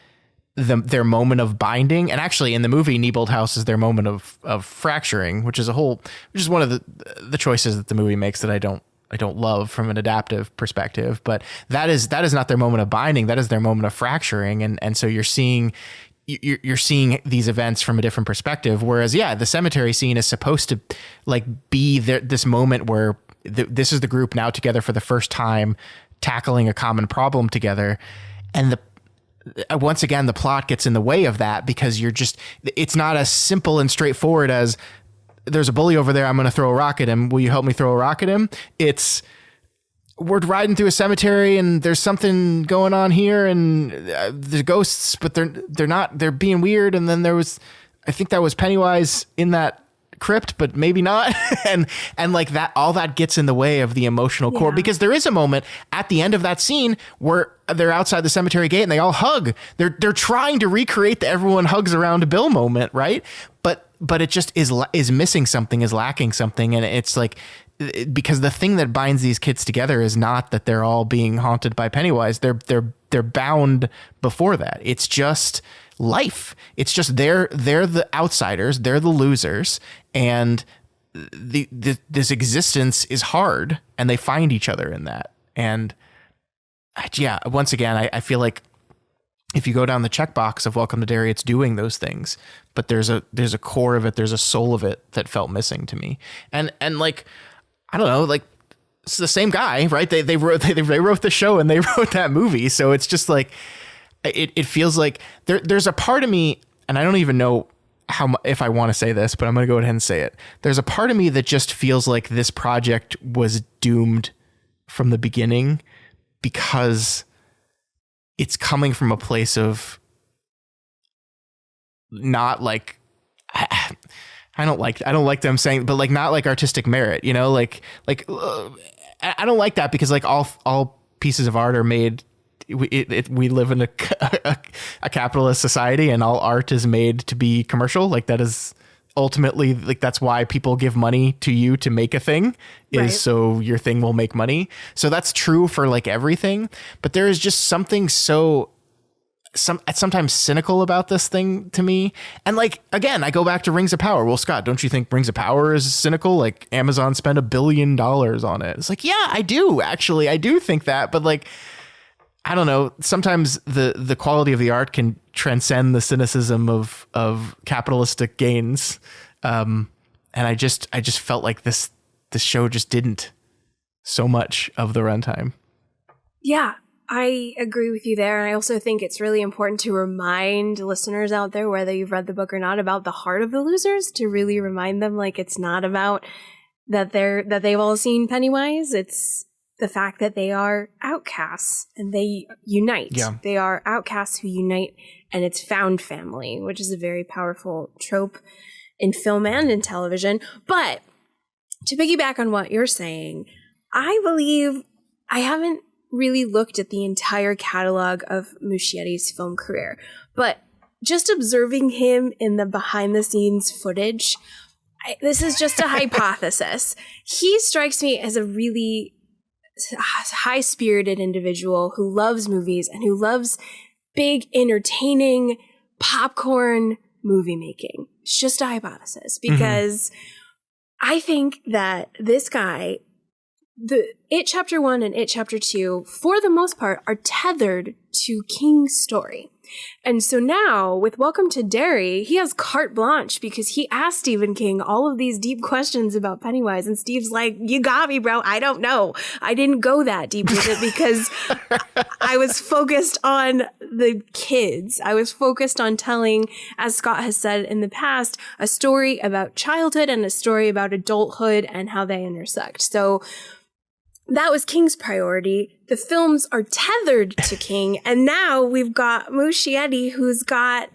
their moment of binding, and actually in the movie, Neibolt House is their moment of fracturing, which is one of the choices that the movie makes that I don't love from an adaptive perspective, but that is not their moment of binding. That is their moment of fracturing. And so you're seeing these events from a different perspective. Whereas, the cemetery scene is supposed to like be this moment where this is the group now together for the first time, tackling a common problem together. And once again, the plot gets in the way of that because it's not as simple and straightforward as there's a bully over there. I'm going to throw a rock at him. Will you help me throw a rock at him? We're riding through a cemetery and there's something going on here and there's ghosts, but they're being weird. And then I think that was Pennywise in that crypt, but maybe not. and like that, all that gets in the way of the emotional core because there is a moment at the end of that scene where they're outside the cemetery gate and they all hug. They're trying to recreate the everyone hugs around Bill moment. Right. But it just is missing something, is lacking something. And it's like, because the thing that binds these kids together is not that they're all being haunted by Pennywise. They're bound before that. It's just life. It's just they're the outsiders. They're the losers. And this existence is hard and they find each other in that. And once again, I feel like if you go down the checkbox of Welcome to Derry, it's doing those things, but there's a core of it. There's a soul of it that felt missing to me. And like, I don't know, like it's the same guy, right? They wrote the show and they wrote that movie. So it's just like, it feels like there's a part of me, and I don't even know if I want to say this, but I'm going to go ahead and say it. There's a part of me that just feels like this project was doomed from the beginning because it's coming from a place of not like, I don't like them saying, but like not like artistic merit, you know, like I don't like that because like all pieces of art are made. We live in a capitalist society and all art is made to be commercial. Like that is ultimately like, that's why people give money to you to make a thing is so your thing will make money. So that's true for like everything, but there is just something sometimes cynical about this thing to me. And like, again, I go back to Rings of Power. Well, Scott, don't you think Rings of Power is cynical? Like Amazon spent $1 billion on it. It's like, yeah, I do think that, but like, I don't know. Sometimes the quality of the art can transcend the cynicism of capitalistic gains. And I just felt like this show just didn't so much of the runtime. Yeah. I agree with you there. And I also think it's really important to remind listeners out there, whether you've read the book or not, about the heart of the Losers, to really remind them like it's not about that they've all seen Pennywise. It's the fact that they are outcasts and they unite. Yeah. They are outcasts who unite, and it's found family, which is a very powerful trope in film and in television. But to piggyback on what you're saying, I believe I haven't really looked at the entire catalog of Muschietti's film career, but just observing him in the behind-the-scenes footage, this is just a hypothesis. He strikes me as a really high-spirited individual who loves movies and who loves big, entertaining, popcorn movie making. It's just a hypothesis because I think that this guy, the It Chapter 1 and It Chapter 2, for the most part, are tethered to King's story. And so now, with Welcome to Derry, he has carte blanche because he asked Stephen King all of these deep questions about Pennywise, and Steve's like, you got me, bro. I don't know. I didn't go that deep with it because I was focused on the kids. I was focused on telling, as Scott has said in the past, a story about childhood and a story about adulthood and how they intersect. So that was King's priority. The films are tethered to King, and now we've got Muschietti, who's got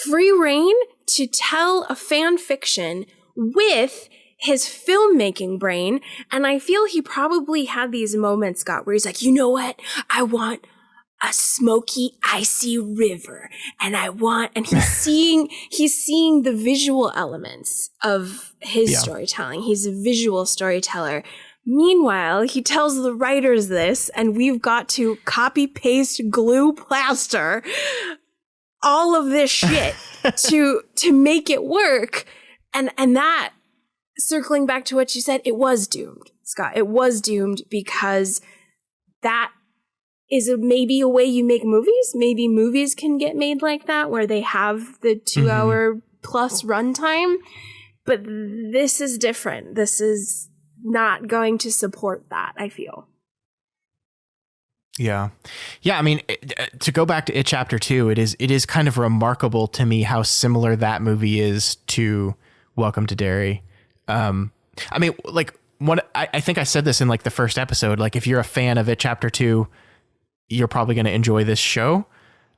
free reign to tell a fan fiction with his filmmaking brain. And I feel he probably had these moments, Scott, where he's like, you know what? I want a smoky, icy river. And he's seeing the visual elements of his storytelling. He's a visual storyteller. Meanwhile, he tells the writers this, and we've got to copy, paste, glue, plaster all of this shit to make it work. And that, circling back to what you said, it was doomed, Scott. It was doomed because that is maybe a way you make movies. Maybe movies can get made like that, where they have the 2-hour plus runtime. But this is different. This is not going to support that, I feel. Yeah. I mean, to go back to It Chapter 2, it is kind of remarkable to me how similar that movie is to Welcome to Derry. I mean, like, I think I said this in like the first episode, like if you're a fan of It Chapter 2, you're probably going to enjoy this show.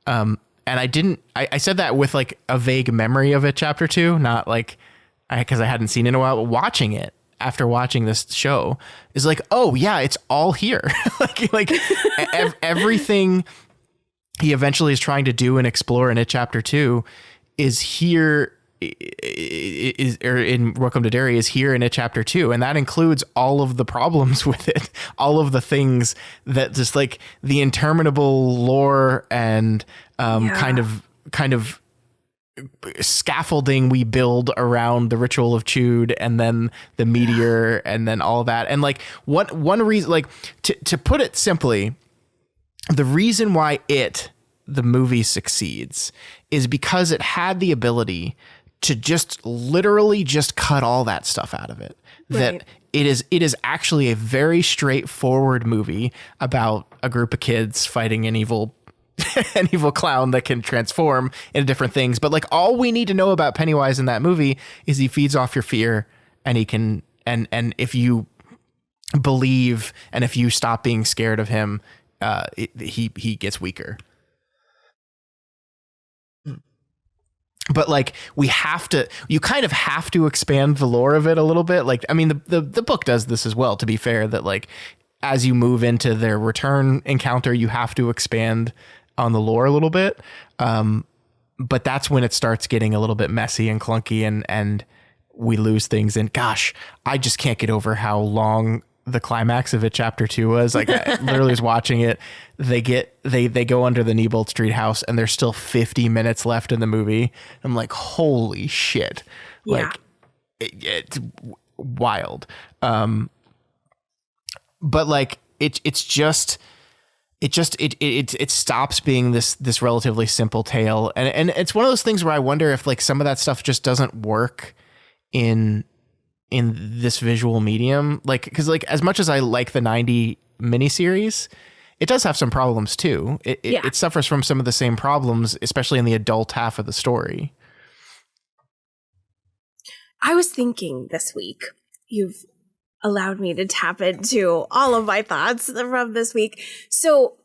And I said that with like a vague memory of It Chapter 2, not like, because I hadn't seen it in a while, but watching it after watching this show is like, oh yeah, it's all here. like everything he eventually is trying to do and explore in It Chapter 2 is here, or in Welcome to Derry is here in It Chapter 2. And that includes all of the problems with it, all of the things that just like the interminable lore and kind of scaffolding we build around the ritual of Chud and then the meteor and then all of that. And like one reason, like to put it simply, the reason why the movie succeeds is because it had the ability to just literally just cut all that stuff out of it. Right. That it is actually a very straightforward movie about a group of kids fighting an evil clown that can transform into different things. But like all we need to know about Pennywise in that movie is he feeds off your fear, and he can, and if you believe and if you stop being scared of him, he gets weaker. But like you kind of have to expand the lore of it a little bit. Like, I mean, the book does this as well, to be fair, that like as you move into their return encounter, you have to expand on the lore a little bit. But that's when it starts getting a little bit messy and clunky and we lose things. And gosh, I just can't get over how long the climax of It Chapter 2 was. Like I literally was watching it. They go under the Neibolt Street house and there's still 50 minutes left in the movie. I'm like, holy shit. Yeah. Like it's wild. But like it stops being this relatively simple tale. And it's one of those things where I wonder if like some of that stuff just doesn't work in this visual medium. Like, cause like as much as I like the 90 miniseries, it does have some problems too. It suffers from some of the same problems, especially in the adult half of the story. I was thinking this week, you've allowed me to tap into all of my thoughts from this week. So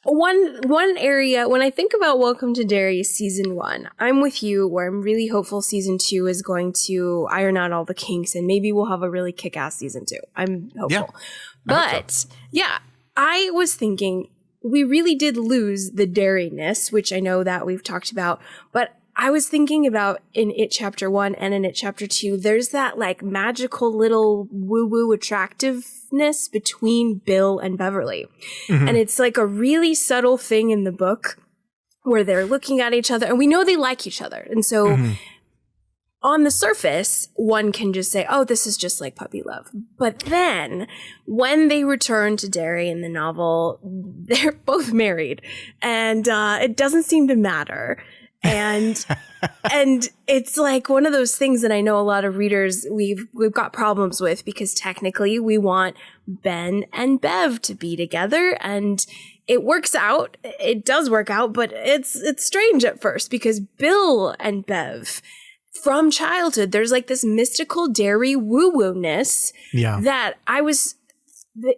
one area, when I think about Welcome to Derry season 1, I'm with you where I'm really hopeful season 2 is going to iron out all the kinks and maybe we'll have a really kick-ass season 2. I'm hopeful. Yeah, but yeah, I was thinking we really did lose the Derry-ness, which I know that we've talked about, but I was thinking about in It Chapter 1 and in It Chapter 2, there's that like magical little woo-woo attractiveness between Bill and Beverly. Mm-hmm. And it's like a really subtle thing in the book where they're looking at each other and we know they like each other. And so on the surface, one can just say, oh, this is just like puppy love. But then when they return to Derry in the novel, they're both married and it doesn't seem to matter. And it's like one of those things that I know a lot of readers we've got problems with because technically we want Ben and Bev to be together and it works out. It does work out, but it's strange at first because Bill and Bev from childhood, there's like this mystical Derry woo-woo-ness that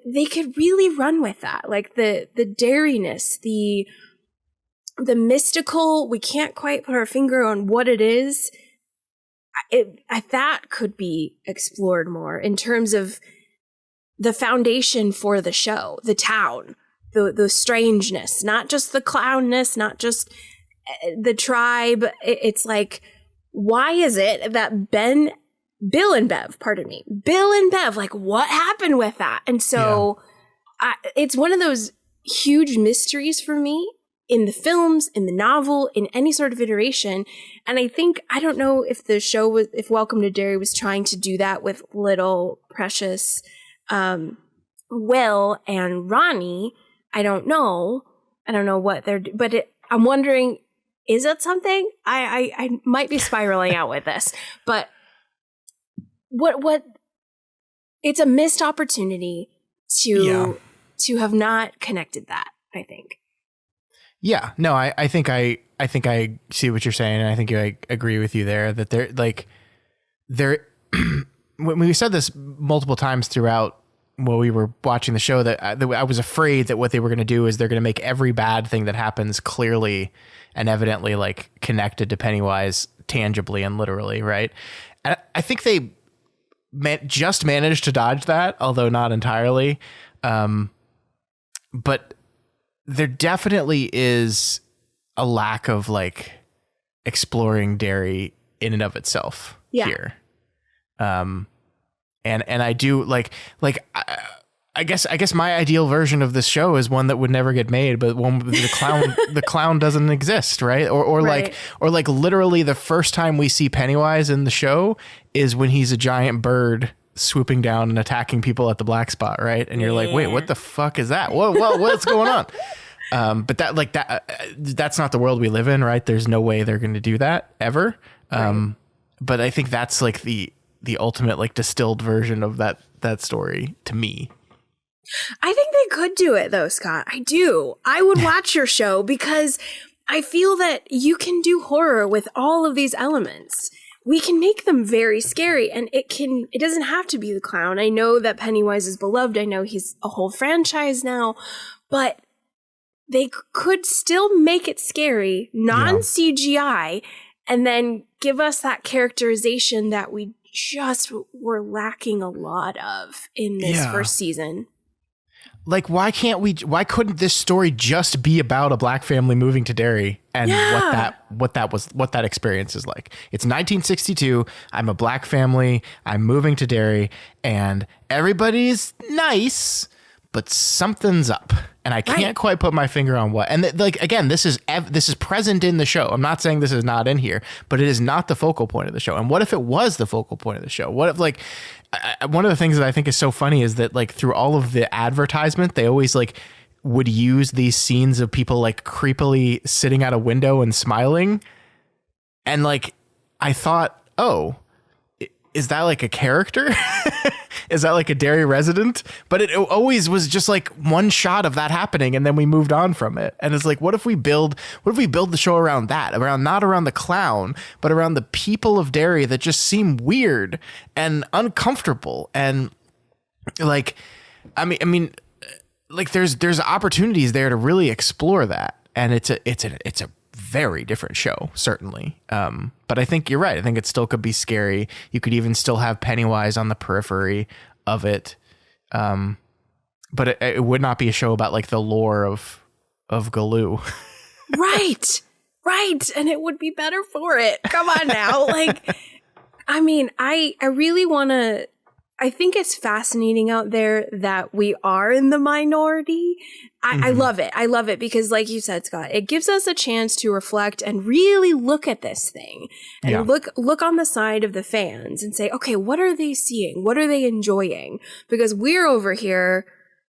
they could really run with that. Like the Derry-ness, the mystical, we can't quite put our finger on what it is. That could be explored more in terms of the foundation for the show, the town, the strangeness, not just the clownness, not just the tribe. It's like, why is it that Bill and Bev, like what happened with that? And so it's one of those huge mysteries for me. In the films, in the novel, in any sort of iteration. And I don't know if the show if Welcome to Derry was trying to do that with little precious Will and Ronnie. I don't know what they're, but I'm wondering, is that something? I might be spiraling out with this, but what, it's a missed opportunity to have not connected that, I think. Yeah, no, I think I see what you're saying, and I think I agree with you there that they're when we said this multiple times throughout while we were watching the show that I was afraid that what they were going to do is they're going to make every bad thing that happens clearly and evidently like connected to Pennywise tangibly and literally, right? And I think they just managed to dodge that, although not entirely, but there definitely is a lack of like exploring Derry in and of itself here. And I do like I guess my ideal version of this show is one that would never get made, but one with the clown doesn't exist. Right. Or right. like literally the first time we see Pennywise in the show is when he's a giant bird swooping down and attacking people at the black spot, right? And you're like, wait, what the fuck is that? What's going on? But that's not the world we live in, right? There's no way they're going to do that ever. Right. But I think that's like the ultimate like distilled version of that story to me. I think they could do it though, Scott. I do. I would watch your show because I feel that you can do horror with all of these elements. We can make them very scary, and it doesn't have to be the clown. I know that Pennywise is beloved. I know he's a whole franchise now, but they could still make it scary, non-CGI, and then give us that characterization that we just were lacking a lot of in this first season. Like, why couldn't this story just be about a black family moving to Derry and what that experience is like? It's 1962. I'm a black family. I'm moving to Derry and everybody's nice, but something's up. And I can't quite put my finger on what. And again, this is present in the show. I'm not saying this is not in here, but it is not the focal point of the show. And what if it was the focal point of the show? What if like one of the things that I think is so funny is that like through all of the advertisement, they always like would use these scenes of people like creepily sitting out a window and smiling. And like, I thought, oh, is that like a character? Is that like a Derry resident? But it always was just like one shot of that happening, and then we moved on from it. And it's like, what if we build the show around that, not around the clown, but around the people of Derry that just seem weird and uncomfortable, and like, I mean, like there's opportunities there to really explore that, and it's a very different show, certainly. But I think you're right. I think it still could be scary. You could even still have Pennywise on the periphery of it. And but it would not be a show about like the lore of Galoo. Right. And it would be better for it. Come on now. Like, I mean, I really want to, I think it's fascinating out there that we are in the minority. I love it. I love it because, like you said, Scott, it gives us a chance to reflect and really look at this thing and look on the side of the fans and say, okay, what are they seeing? What are they enjoying? Because we're over here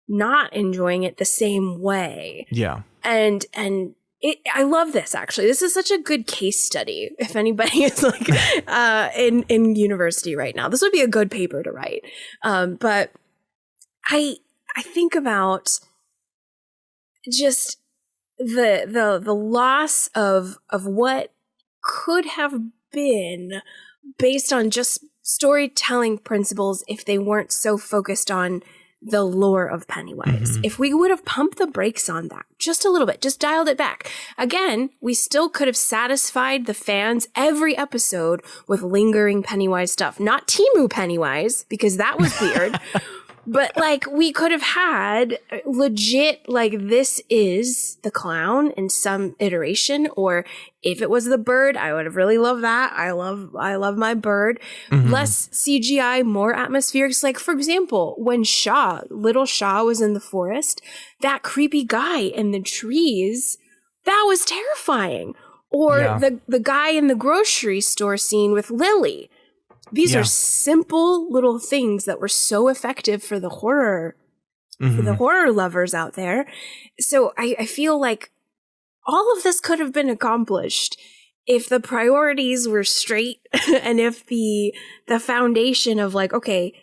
not enjoying it the same way. Yeah. And I love this, actually. This is such a good case study. If anybody is like in university right now, this would be a good paper to write. But I think about just the loss of what could have been based on just storytelling principles if they weren't so focused on the lore of Pennywise. If we would have pumped the brakes on that just a little bit, just dialed it back. Again, we still could have satisfied the fans every episode with lingering Pennywise stuff. Not Temu Pennywise, because that was weird. But like we could have had legit, like this is the clown in some iteration, or if it was the bird, I would have really loved that. I love my bird. Less CGI, more atmospheric. Like for example, when little Shaw was in the forest, that creepy guy in the trees, that was terrifying. Or the guy in the grocery store scene with Lily. These are simple little things that were so effective for the horror, for the horror lovers out there. So I feel like all of this could have been accomplished if the priorities were straight and if the foundation of like, okay,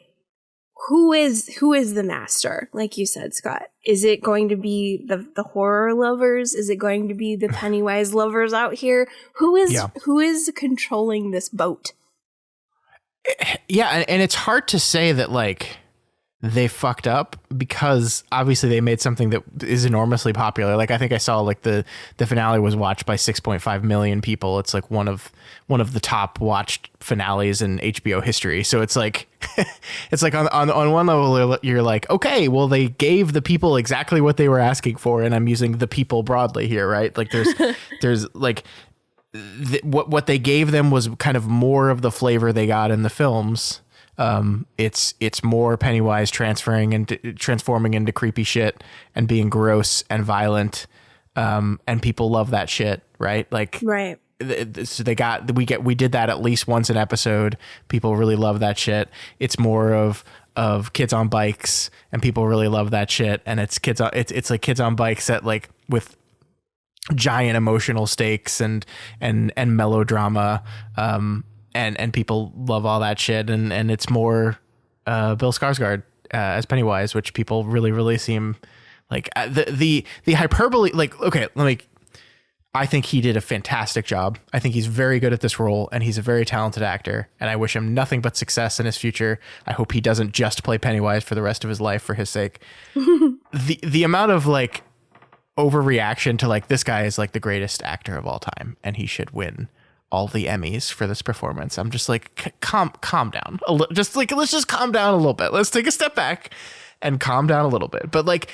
who is the master? Like you said, Scott, is it going to be the horror lovers? Is it going to be the Pennywise lovers out here? Who is controlling this boat? Yeah, and it's hard to say that like they fucked up because obviously they made something that is enormously popular. Like I think I saw like the finale was watched by 6.5 million people. It's like one of the top watched finales in HBO history. So it's like it's like on one level you're like, okay, well they gave the people exactly what they were asking for, and I'm using the people broadly here, right? Like there's like what they gave them was kind of more of the flavor they got in the films. It's more Pennywise transforming into creepy shit and being gross and violent. And people love that shit, right? Like, right. So we did that at least once an episode. People really love that shit. It's more of kids on bikes, and people really love that shit. And it's like kids on bikes that like with giant emotional stakes and melodrama, and people love all that shit, and it's more Bill Skarsgård as Pennywise, which people really seem like the hyperbole. Like, okay, I think he did a fantastic job. I think he's very good at this role, and he's a very talented actor, and I wish him nothing but success in his future. I hope he doesn't just play Pennywise for the rest of his life for his sake. The amount of like overreaction to like this guy is like the greatest actor of all time and he should win all the Emmys for this performance. I'm just like, calm down a little. Just like, let's just calm down a little bit. Let's take a step back and calm down a little bit. But like,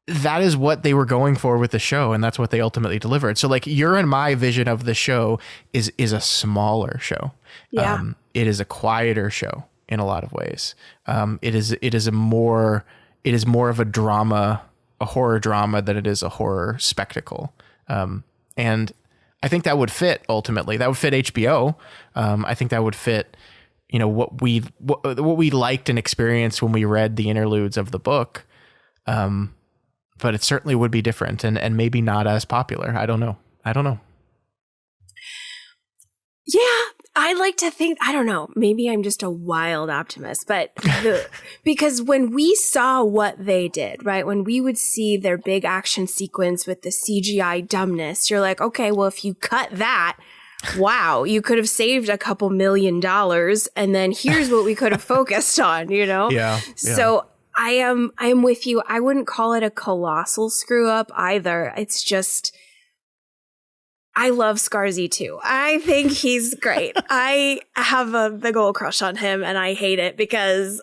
that is what they were going for with the show, and that's what they ultimately delivered. So like your and my vision of the show is a smaller show. Yeah. It is a quieter show in a lot of ways. It is more of a drama, a horror drama, than it is a horror spectacle. And I think that would fit ultimately. That would fit HBO. I think that would fit, what we liked and experienced when we read the interludes of the book. But it certainly would be different and maybe not as popular. I don't know. Yeah, I like to think, I don't know, maybe I'm just a wild optimist, but because when we saw what they did, right, when we would see their big action sequence with the CGI dumbness, you're like, okay, well, if you cut that, wow, you could have saved a couple $1 million, and then here's what we could have focused on, Yeah. So I am with you. I wouldn't call it a colossal screw up either. It's just, I love Scarzy too. I think he's great. I have a big old crush on him, and I hate it because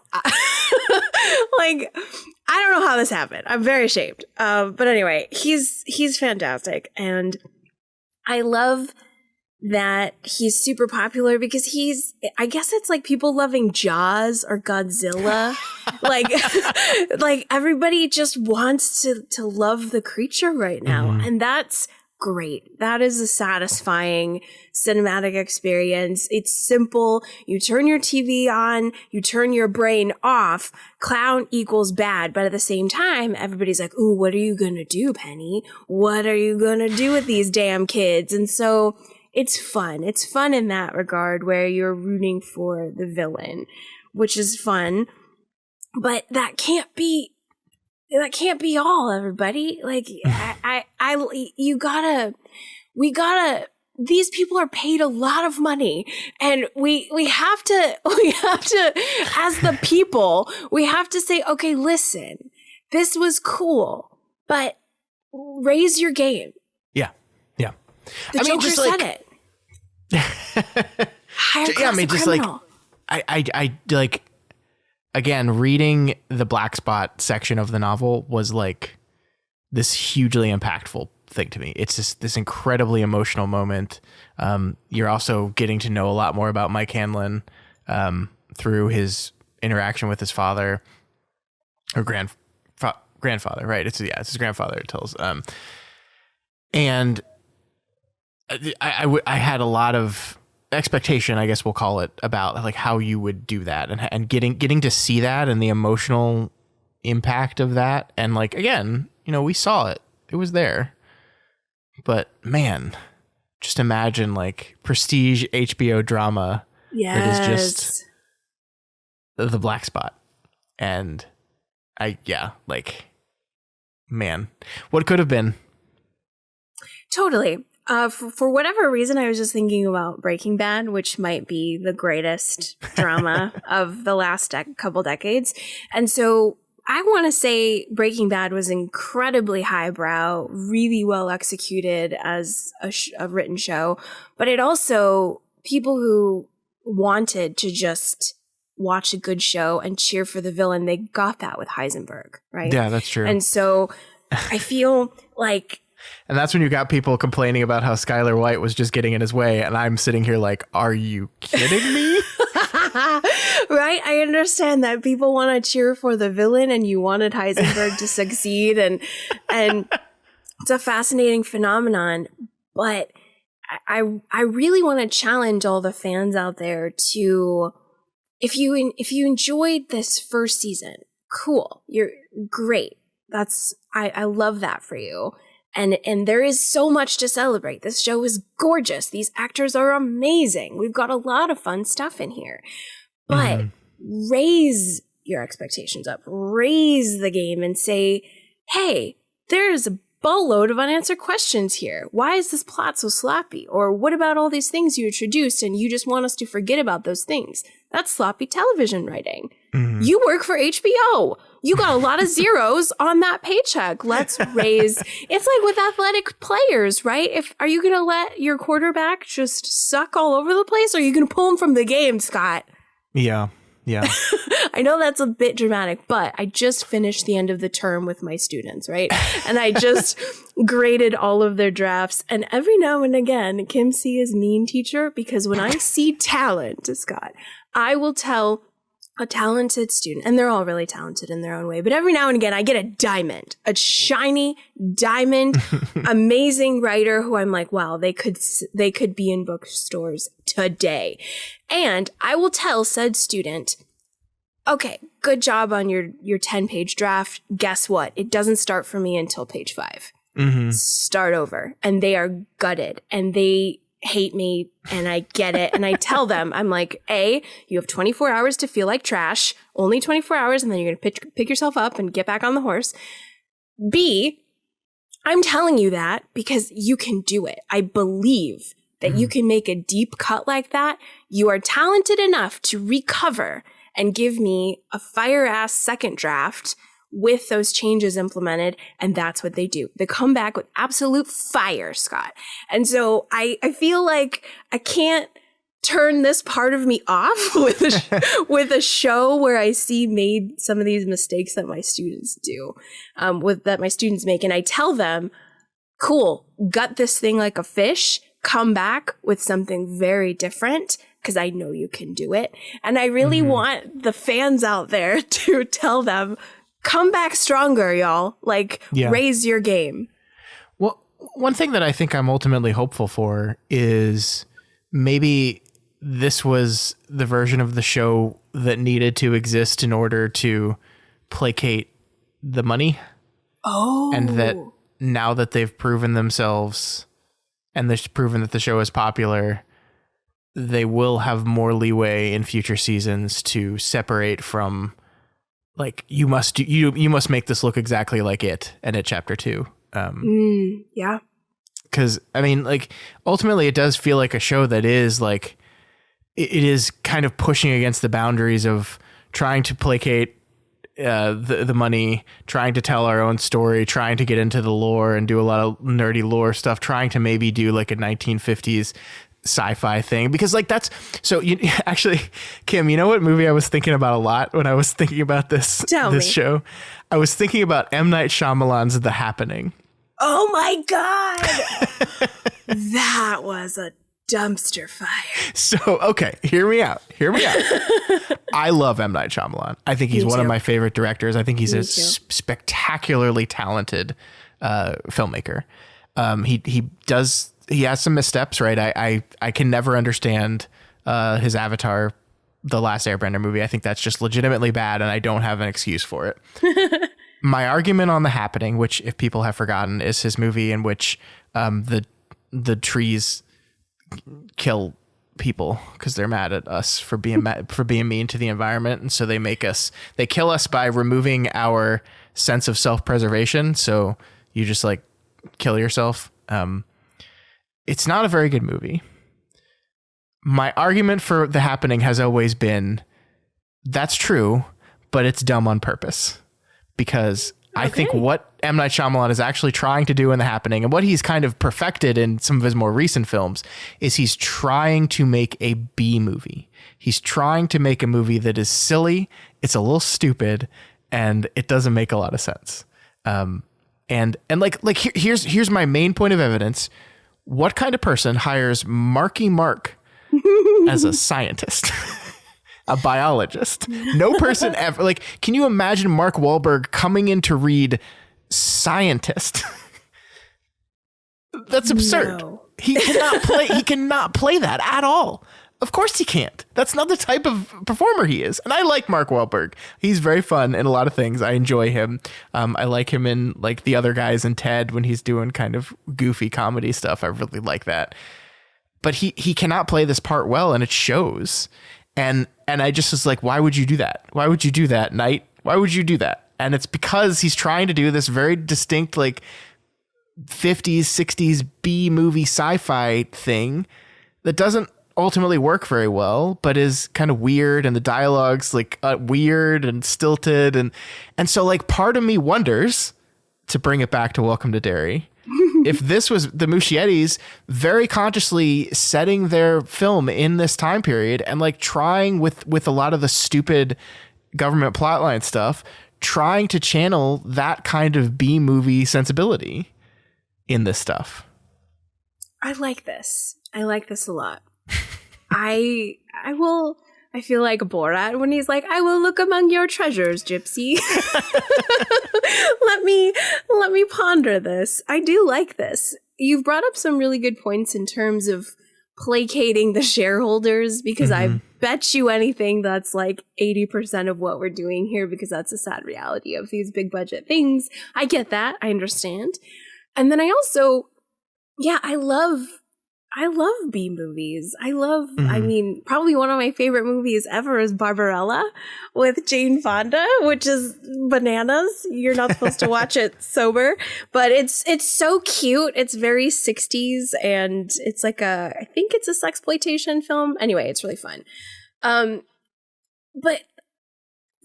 I don't know how this happened. I'm very ashamed. But anyway, he's fantastic. And I love that he's super popular because I guess it's like people loving Jaws or Godzilla. like everybody just wants to love the creature right now. Mm-hmm. And that's great. That is a satisfying cinematic experience. It's simple. You turn your TV on, you turn your brain off. Clown equals bad. But at the same time, everybody's like, ooh, what are you going to do, Penny? What are you going to do with these damn kids? And so it's fun. It's fun in that regard where you're rooting for the villain, which is fun. But that can't be all, everybody. Like, these people are paid a lot of money, and we have to, as the people, we have to say, okay, listen, this was cool, but raise your game. Yeah. The Joker said it. Higher class of criminal. I like, again, reading the Black Spot section of the novel was like this hugely impactful thing to me. It's just this incredibly emotional moment. You're also getting to know a lot more about Mike Hanlon through his interaction with his father or grandfather, right? It's his grandfather. It tells. And I had a lot of expectation, I guess we'll call it, about like how you would do that and getting to see that and the emotional impact of that. And like, again, we saw it. It was there. But man, just imagine like prestige HBO drama. Yes. That is just the Black Spot. And man, what could have been. Totally. For whatever reason, I was just thinking about Breaking Bad, which might be the greatest drama of the last couple decades. And so I want to say Breaking Bad was incredibly highbrow, really well executed as a written show. But it also, people who wanted to just watch a good show and cheer for the villain, they got that with Heisenberg, right? Yeah, that's true. And so I feel like... And that's when you got people complaining about how Skylar White was just getting in his way. And I'm sitting here like, are you kidding me? Right? I understand that people want to cheer for the villain and you wanted Heisenberg to succeed. And it's a fascinating phenomenon. But I really want to challenge all the fans out there to, if you enjoyed this first season, cool. You're great. I love that for you. And there is so much to celebrate. This show is gorgeous. These actors are amazing. We've got a lot of fun stuff in here. But raise your expectations up. Raise the game and say, hey, there's a boatload of unanswered questions here. Why is this plot so sloppy? Or what about all these things you introduced and you just want us to forget about those things? That's sloppy television writing. Mm-hmm. You work for HBO. You got a lot of zeros on that paycheck. Let's raise. It's like with athletic players, right? Are you going to let your quarterback just suck all over the place? Or are you going to pull him from the game, Scott? Yeah. I know that's a bit dramatic, but I just finished the end of the term with my students, right? And I just graded all of their drafts. And every now and again, Kim C is mean teacher, because when I see talent, Scott, I will tell a talented student, and they're all really talented in their own way, but every now and again I get a diamond, a shiny diamond, amazing writer who I'm like, wow, they could be in bookstores today. And I will tell said student, okay, good job on your 10-page draft. Guess what? It doesn't start for me until page 5. Mm-hmm. Start over. And they are gutted and they hate me, and I get it. And I tell them, I'm like, A, you have 24 hours to feel like trash, only 24 hours, and then you're going to pick yourself up and get back on the horse. B, I'm telling you that because you can do it. I believe that you can make a deep cut like that. You are talented enough to recover and give me a fire-ass second draft with those changes implemented, and that's what they do. They come back with absolute fire, Scott. And so I feel like I can't turn this part of me off with with a show where I see made some of these mistakes that my students do, that my students make, and I tell them, cool, gut this thing like a fish, come back with something very different, because I know you can do it. And I really want the fans out there to tell them, come back stronger, y'all. Like, raise your game. Well, one thing that I think I'm ultimately hopeful for is maybe this was the version of the show that needed to exist in order to placate the money. Oh. And that now that they've proven themselves and they've proven that the show is popular, they will have more leeway in future seasons to separate from, like, you must make this look exactly like it and It Chapter 2. Yeah. Because, I mean, like, ultimately it does feel like a show that is, like, it is kind of pushing against the boundaries of trying to placate the money, trying to tell our own story, trying to get into the lore and do a lot of nerdy lore stuff, trying to maybe do, like, a 1950s sci-fi thing, because, like, that's so you actually, Kim, you know what movie I was thinking about a lot when I was thinking about this show? I was thinking about M. Night Shyamalan's The Happening. Oh my God. That was a dumpster fire. So, okay, hear me out. I love M. Night Shyamalan. I think he's one of my favorite directors. I think he's spectacularly talented filmmaker. He has some missteps, right? I can never understand his Avatar, The Last Airbender movie. I think that's just legitimately bad, and I don't have an excuse for it. My argument on The Happening, which, if people have forgotten, is his movie in which the trees kill people because they're mad at us for being mean to the environment, and so they kill us by removing our sense of self-preservation. So you just, like, kill yourself. It's not a very good movie. My argument for The Happening has always been, that's true, but it's dumb on purpose. Because I think what M. Night Shyamalan is actually trying to do in The Happening, and what he's kind of perfected in some of his more recent films, is he's trying to make a B movie. He's trying to make a movie that is silly, it's a little stupid, and it doesn't make a lot of sense. Here's my main point of evidence. What kind of person hires Marky Mark as a scientist? A biologist? No person ever. Like, can you imagine Mark Wahlberg coming in to read scientist? That's absurd. No. He cannot play that at all. Of course he can't. That's not the type of performer he is. And I like Mark Wahlberg. He's very fun in a lot of things. I enjoy him. I like him in, like, The Other Guys and Ted when he's doing kind of goofy comedy stuff. I really like that. But he cannot play this part well, and it shows. And I just was like, why would you do that? Why would you do that, Knight? Why would you do that? And it's because he's trying to do this very distinct, like, 50s, 60s B movie sci-fi thing that doesn't ultimately work very well, but is kind of weird, and the dialogue's, like, weird and stilted. And so, like, part of me wonders, to bring it back to Welcome to Derry, if this was the Muschiettis very consciously setting their film in this time period and, like, trying with a lot of the stupid government plotline stuff, trying to channel that kind of B movie sensibility in this stuff. I like this a lot. I feel like Borat when he's like, I will look among your treasures, gypsy. Let me ponder this. I do like this. You've brought up some really good points in terms of placating the shareholders, because I bet you anything that's like 80% of what we're doing here, because that's a sad reality of these big budget things. I get that. I understand. And then I also, I love B movies. I mean, probably one of my favorite movies ever is Barbarella with Jane Fonda, which is bananas. You're not supposed to watch it sober, but it's so cute. It's very 60s, and it's like I think it's a sexploitation film. Anyway, it's really fun. But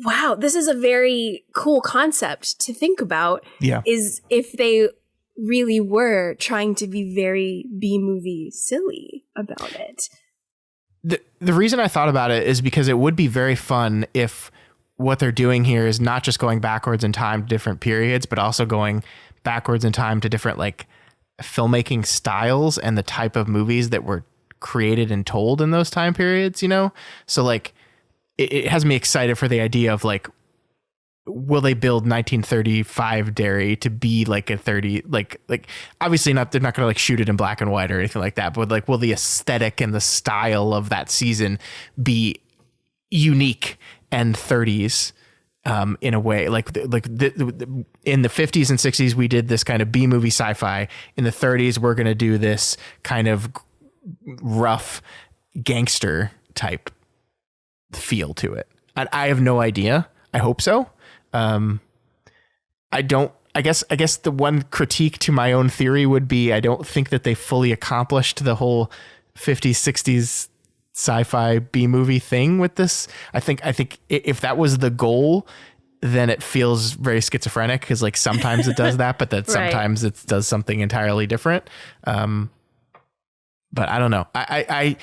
wow, this is a very cool concept to think about. Yeah. Is if they really were trying to be very B-movie silly about it. The reason I thought about it is because it would be very fun if what they're doing here is not just going backwards in time to different periods, but also going backwards in time to different like filmmaking styles and the type of movies that were created and told in those time periods, you know? So like it has me excited for the idea of like, will they build 1935 Derry to be like a 30, like obviously not, they're not going to like shoot it in black and white or anything like that, but like, will the aesthetic and the style of that season be unique and 30s in a way in the 50s and 60s, we did this kind of B movie sci-fi. In the 30s, we're going to do this kind of rough gangster type feel to it. I have no idea. I hope so. I guess the one critique to my own theory would be, I don't think that they fully accomplished the whole 50s, 60s sci-fi B movie thing with this. I think if that was the goal, then it feels very schizophrenic, because like sometimes it does that, but that sometimes it does something entirely different. But I don't know. I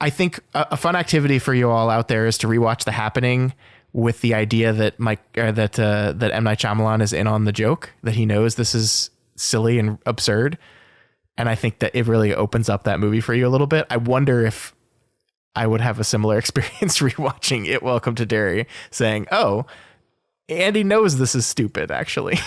think a fun activity for you all out there is to rewatch The Happening with the idea that that M. Night Shyamalan is in on the joke, that he knows this is silly and absurd. And I think that it really opens up that movie for you a little bit. I wonder if I would have a similar experience rewatching It Welcome to Derry, saying, oh, Andy knows this is stupid, actually.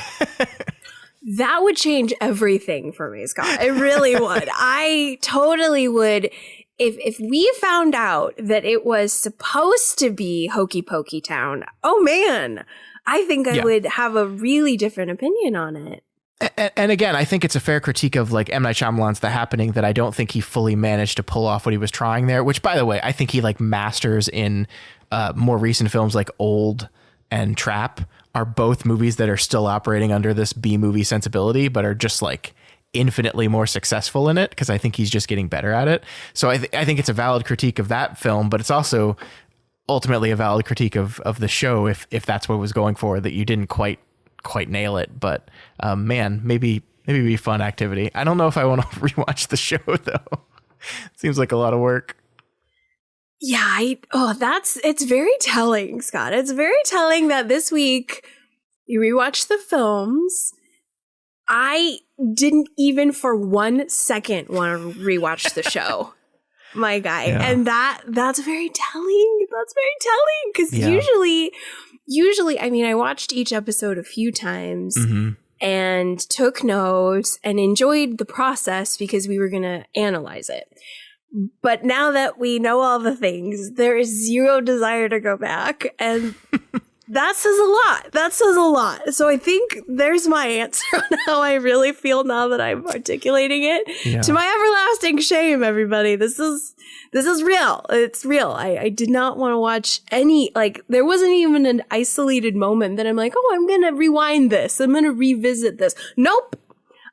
That would change everything for me, Scott. It really would. I totally would. If we found out that it was supposed to be Hokey Pokey Town, oh man, I think I would have a really different opinion on it. And again, I think it's a fair critique of like M. Night Shyamalan's The Happening, that I don't think he fully managed to pull off what he was trying there, which, by the way, I think he like masters in more recent films like Old and Trap, are both movies that are still operating under this B movie sensibility, but are just like infinitely more successful in it, because I think he's just getting better at it. So I think it's a valid critique of that film, but it's also ultimately a valid critique of the show if that's what it was going for, that you didn't quite nail it. But man, maybe be a fun activity. I don't know if I want to rewatch the show though. Seems like a lot of work. Yeah, it's very telling, Scott. It's very telling that this week you rewatched the films. I didn't even for 1 second want to rewatch the show, my guy. Yeah. And that's very telling. That's very telling, because usually, I mean, I watched each episode a few times and took notes and enjoyed the process because we were going to analyze it. But now that we know all the things, there is zero desire to go back. And that says a lot. That says a lot. So I think there's my answer on how I really feel now that I'm articulating it. Yeah. To my everlasting shame, everybody. This is real. It's real. I did not want to watch any, like, there wasn't even an isolated moment that I'm like, oh, I'm going to rewind this. I'm going to revisit this. Nope.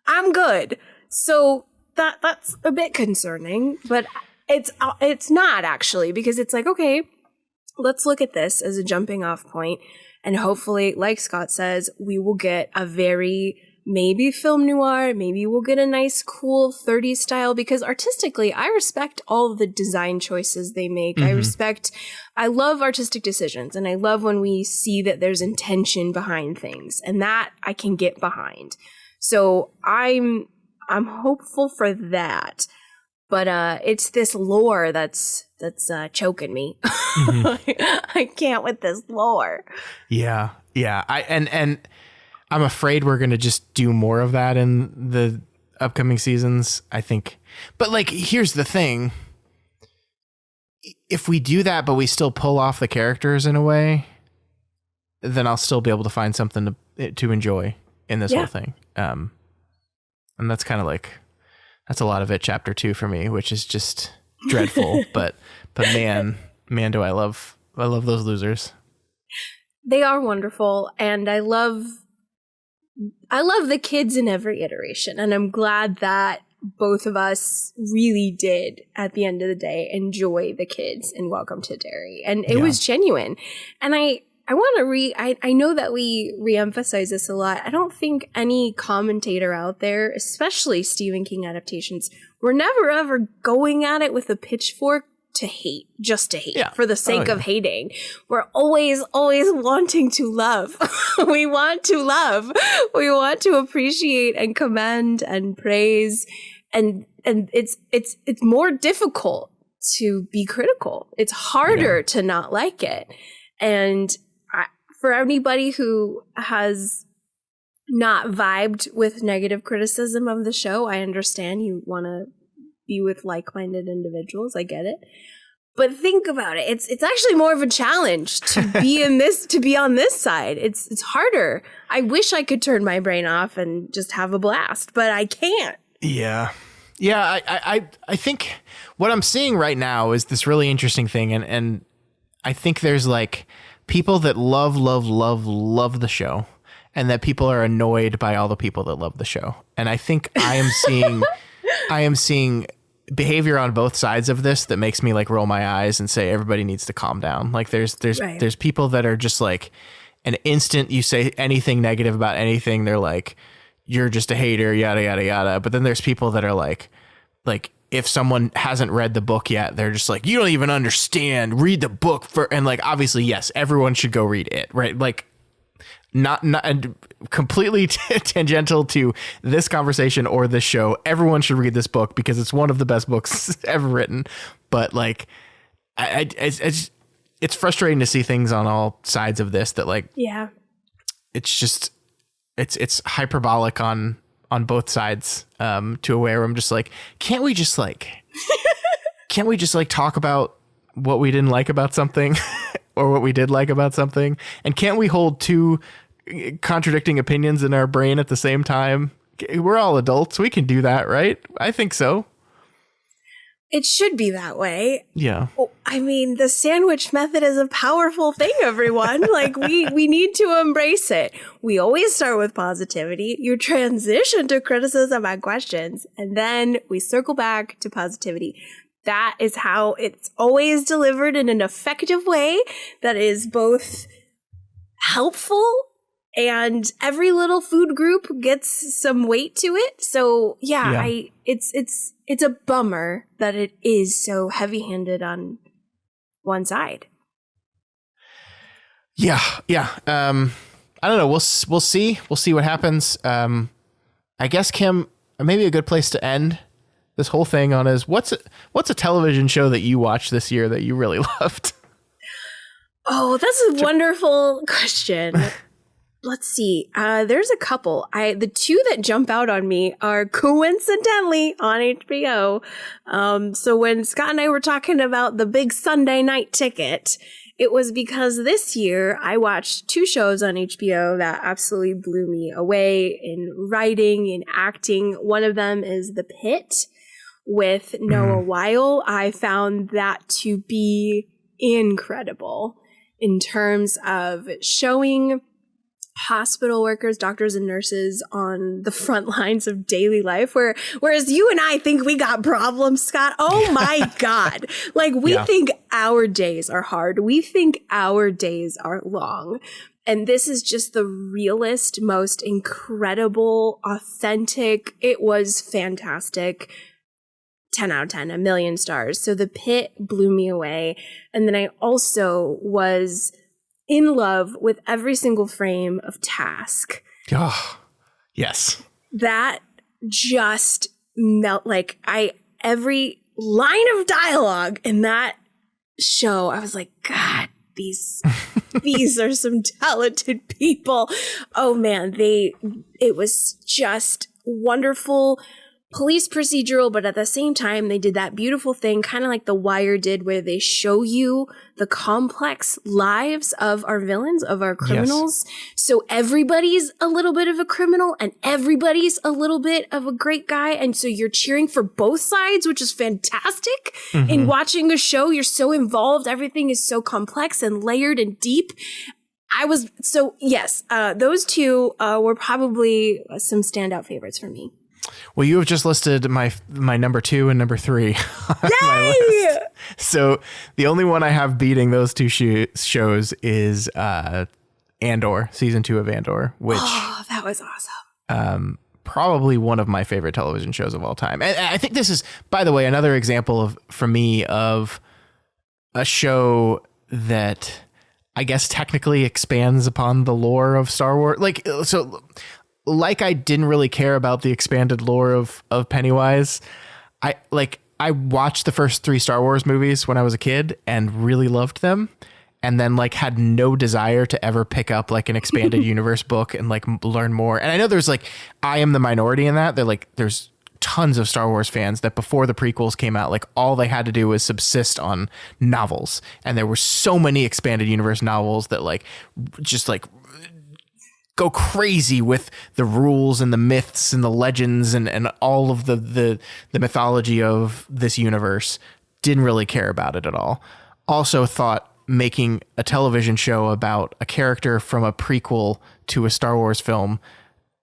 I'm good. So that's a bit concerning, but it's not actually, because it's like, okay, let's look at this as a jumping off point, and hopefully, like Scott says, we will get a very maybe film noir, maybe we'll get a nice cool 30s style, because artistically I respect all the design choices they make. I love artistic decisions, and I love when we see that there's intention behind things, and that I can get behind. So I'm hopeful for that, but it's this lore that's choking me. I can't with this lore. Yeah. And I'm afraid we're gonna just do more of that in the upcoming seasons, I think. But like, here's the thing: if we do that, but we still pull off the characters in a way, then I'll still be able to find something to enjoy in this whole thing. And that's kind of like, that's a lot of it, chapter 2 for me, which is just dreadful. but man, do I love those losers. They are wonderful, and I love the kids in every iteration, and I'm glad that both of us really did, at the end of the day, enjoy the kids in Welcome to Derry, and it was genuine. And I want to I know that we reemphasize this a lot. I don't think any commentator out there, especially Stephen King adaptations, were never ever going at it with a pitchfork to hate, just to hate, Yeah. for the sake of hating. We're always wanting to love. We want to love. We want to appreciate and commend and praise. And it's more difficult to be critical. It's harder to not like it. And for anybody who has not vibed with negative criticism of the show, I understand you want to be with like-minded individuals. I get it. But think about it. It's actually more of a challenge to be on this side. It's harder. I wish I could turn my brain off and just have a blast, but I can't. Yeah. Yeah, I think what I'm seeing right now is this really interesting thing, and I think there's like people that love the show, and that people are annoyed by all the people that love the show. And I think I am seeing behavior on both sides of this that makes me like roll my eyes and say everybody needs to calm down. Like there's people that are just like, an instant you say anything negative about anything, they're like, you're just a hater, yada yada yada. But then there's people that are like if someone hasn't read the book yet, they're just like, you don't even understand, read the book for. And like, obviously, yes, everyone should go read it, right? Like, not completely tangential to this conversation or this show. Everyone should read this book because it's one of the best books ever written. But like, it's frustrating to see things on all sides of this that like, it's just, it's hyperbolic on both sides, to where I'm just like, can't we just like talk about what we didn't like about something or what we did like about something? And can't we hold two contradicting opinions in our brain at the same time? We're all adults. We can do that, right? I think so. It should be that way. Yeah. I mean, the sandwich method is a powerful thing, everyone. Like, we need to embrace it. We always start with positivity. You transition to criticism and questions, and then we circle back to positivity. That is how it's always delivered in an effective way that is both helpful and every little food group gets some weight to it. So it's a bummer that it is so heavy-handed on one side. Yeah. I don't know. We'll see. We'll see what happens. I guess, Kim, maybe a good place to end this whole thing on is what's a television show that you watched this year that you really loved? Oh, that's a wonderful question. Let's see. There's a couple. The two that jump out on me are coincidentally on HBO. So when Scott and I were talking about the big Sunday night ticket, it was because this year I watched two shows on HBO that absolutely blew me away in writing and acting. One of them is The Pit with Noah Weil. I found that to be incredible in terms of showing hospital workers, doctors and nurses on the front lines of daily life, whereas you and I think we got problems, Scott. Oh my God. Like we think our days are hard. We think our days are long. And this is just the realest, most incredible, authentic. It was fantastic. 10 out of 10, a million stars. So The Pit blew me away. And then I also was in love with every single frame of Task. Oh, yes. That just every line of dialogue in that show, I was like, God, these are some talented people. Oh man, it was just wonderful. Police procedural, but at the same time, they did that beautiful thing, kind of like The Wire did, where they show you the complex lives of our villains, of our criminals. Yes. So everybody's a little bit of a criminal and everybody's a little bit of a great guy. And so you're cheering for both sides, which is fantastic. Mm-hmm. In watching a show, you're so involved. Everything is so complex and layered and deep. Those two were probably some standout favorites for me. Well, you have just listed my number 2 and number 3 on my list. So the only one I have beating those two shows is Andor, season 2 of Andor, which that was awesome. Probably one of my favorite television shows of all time. And I think this is, by the way, another example for me of a show that I guess technically expands upon the lore of Star Wars. Like I didn't really care about the expanded lore of Pennywise. I watched the first 3 Star Wars movies when I was a kid and really loved them. And then like had no desire to ever pick up like an expanded universe book and like learn more. And I know there's like, I am the minority in that. There's tons of Star Wars fans that before the prequels came out, like all they had to do was subsist on novels. And there were so many expanded universe novels that like just like go crazy with the rules and the myths and the legends and all of the mythology of this universe. Didn't really care about it at all. Also thought making a television show about a character from a prequel to a Star Wars film,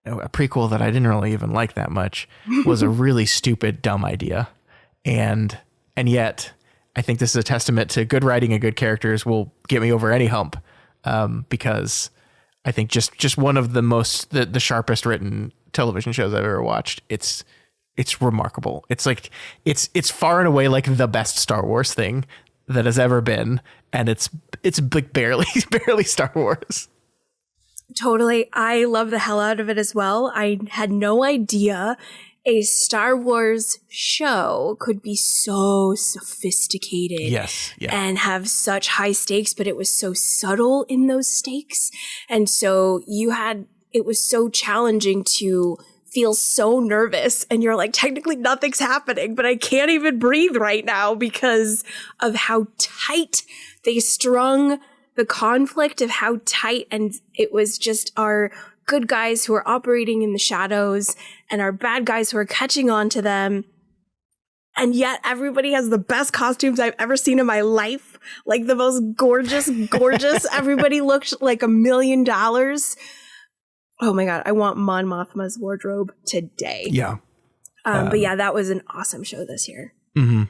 a prequel that I didn't really even like that much, was a really stupid, dumb idea. And yet I think this is a testament to good writing and good characters will get me over any hump. Because I think just one of the sharpest written television shows I've ever watched. It's remarkable. It's like, it's far and away like the best Star Wars thing that has ever been. And it's like barely Star Wars. Totally. I love the hell out of it as well. I had no idea a Star Wars show could be so sophisticated. Yes. Yeah. And have such high stakes, but it was so subtle in those stakes. And so it was so challenging to feel so nervous, and you're like, technically nothing's happening, but I can't even breathe right now because of how tight they strung the conflict, of how tight, and it was just our good guys who are operating in the shadows and our bad guys who are catching on to them. And yet everybody has the best costumes I've ever seen in my life. Like the most gorgeous. Everybody looked like $1 million. Oh my God, I want Mon Mothma's wardrobe today. Yeah. But yeah, that was an awesome show this year. Mm-hmm.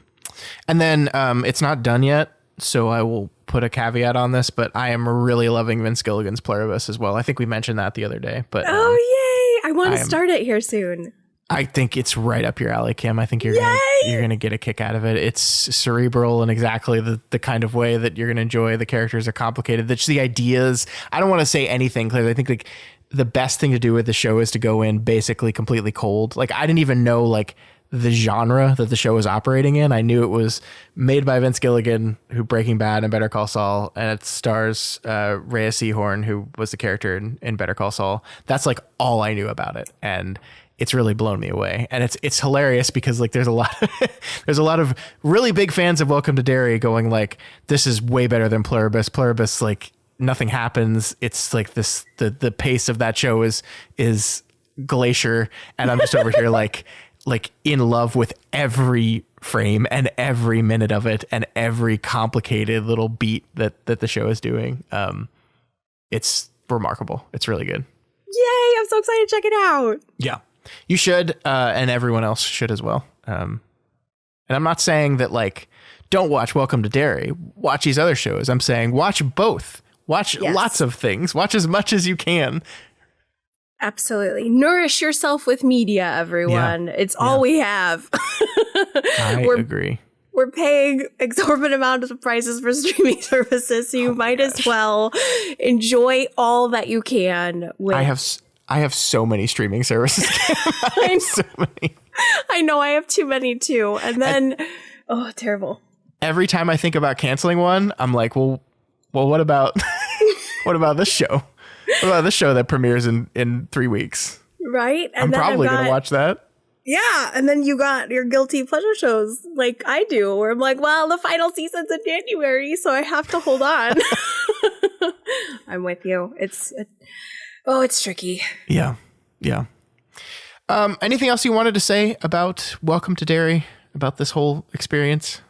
And then it's not done yet, so I will put a caveat on this, but I am really loving Vince Gilligan's Pluribus as well. I think we mentioned that the other day. But yay! I want to start it here soon. I think it's right up your alley, Kim. I think you're gonna get a kick out of it. It's cerebral in exactly the kind of way that you're gonna enjoy. The characters are complicated. The ideas. I don't want to say anything because I think like the best thing to do with the show is to go in basically completely cold. Like I didn't even know like the genre that the show was operating in. I knew it was made by Vince Gilligan, who Breaking Bad and Better Call Saul, and it stars Rhea Seehorn, who was the character in Better Call Saul. That's like all I knew about it, and it's really blown me away. And it's hilarious because like there's a lot of really big fans of Welcome to Derry going like, this is way better than Pluribus. Pluribus, like nothing happens. It's like this the pace of that show is glacier, and I'm just over here like in love with every frame and every minute of it and every complicated little beat that the show is doing. It's remarkable. It's really good. Yay! I'm so excited to check it out. Yeah, you should, and everyone else should as well. And I'm not saying that like don't watch Welcome to Derry. Watch these other shows. I'm saying watch both. Watch lots of things. Watch as much as you can. Absolutely. Nourish yourself with media, everyone. Yeah. It's all we have. I agree. We're paying exorbitant amounts of prices for streaming services, so you might as well enjoy all that you can. I have so many streaming services. So many. I know, I have too many too. And then, terrible. Every time I think about canceling one, I'm like, well, what about what about this show? What about this show that premieres in 3 weeks? Right? And I'm probably going to watch that. Yeah. And then you got your guilty pleasure shows like I do, where I'm like, well, the final season's in January, so I have to hold on. I'm with you. It's tricky. Yeah. Yeah. Anything else you wanted to say about Welcome to Derry, about this whole experience?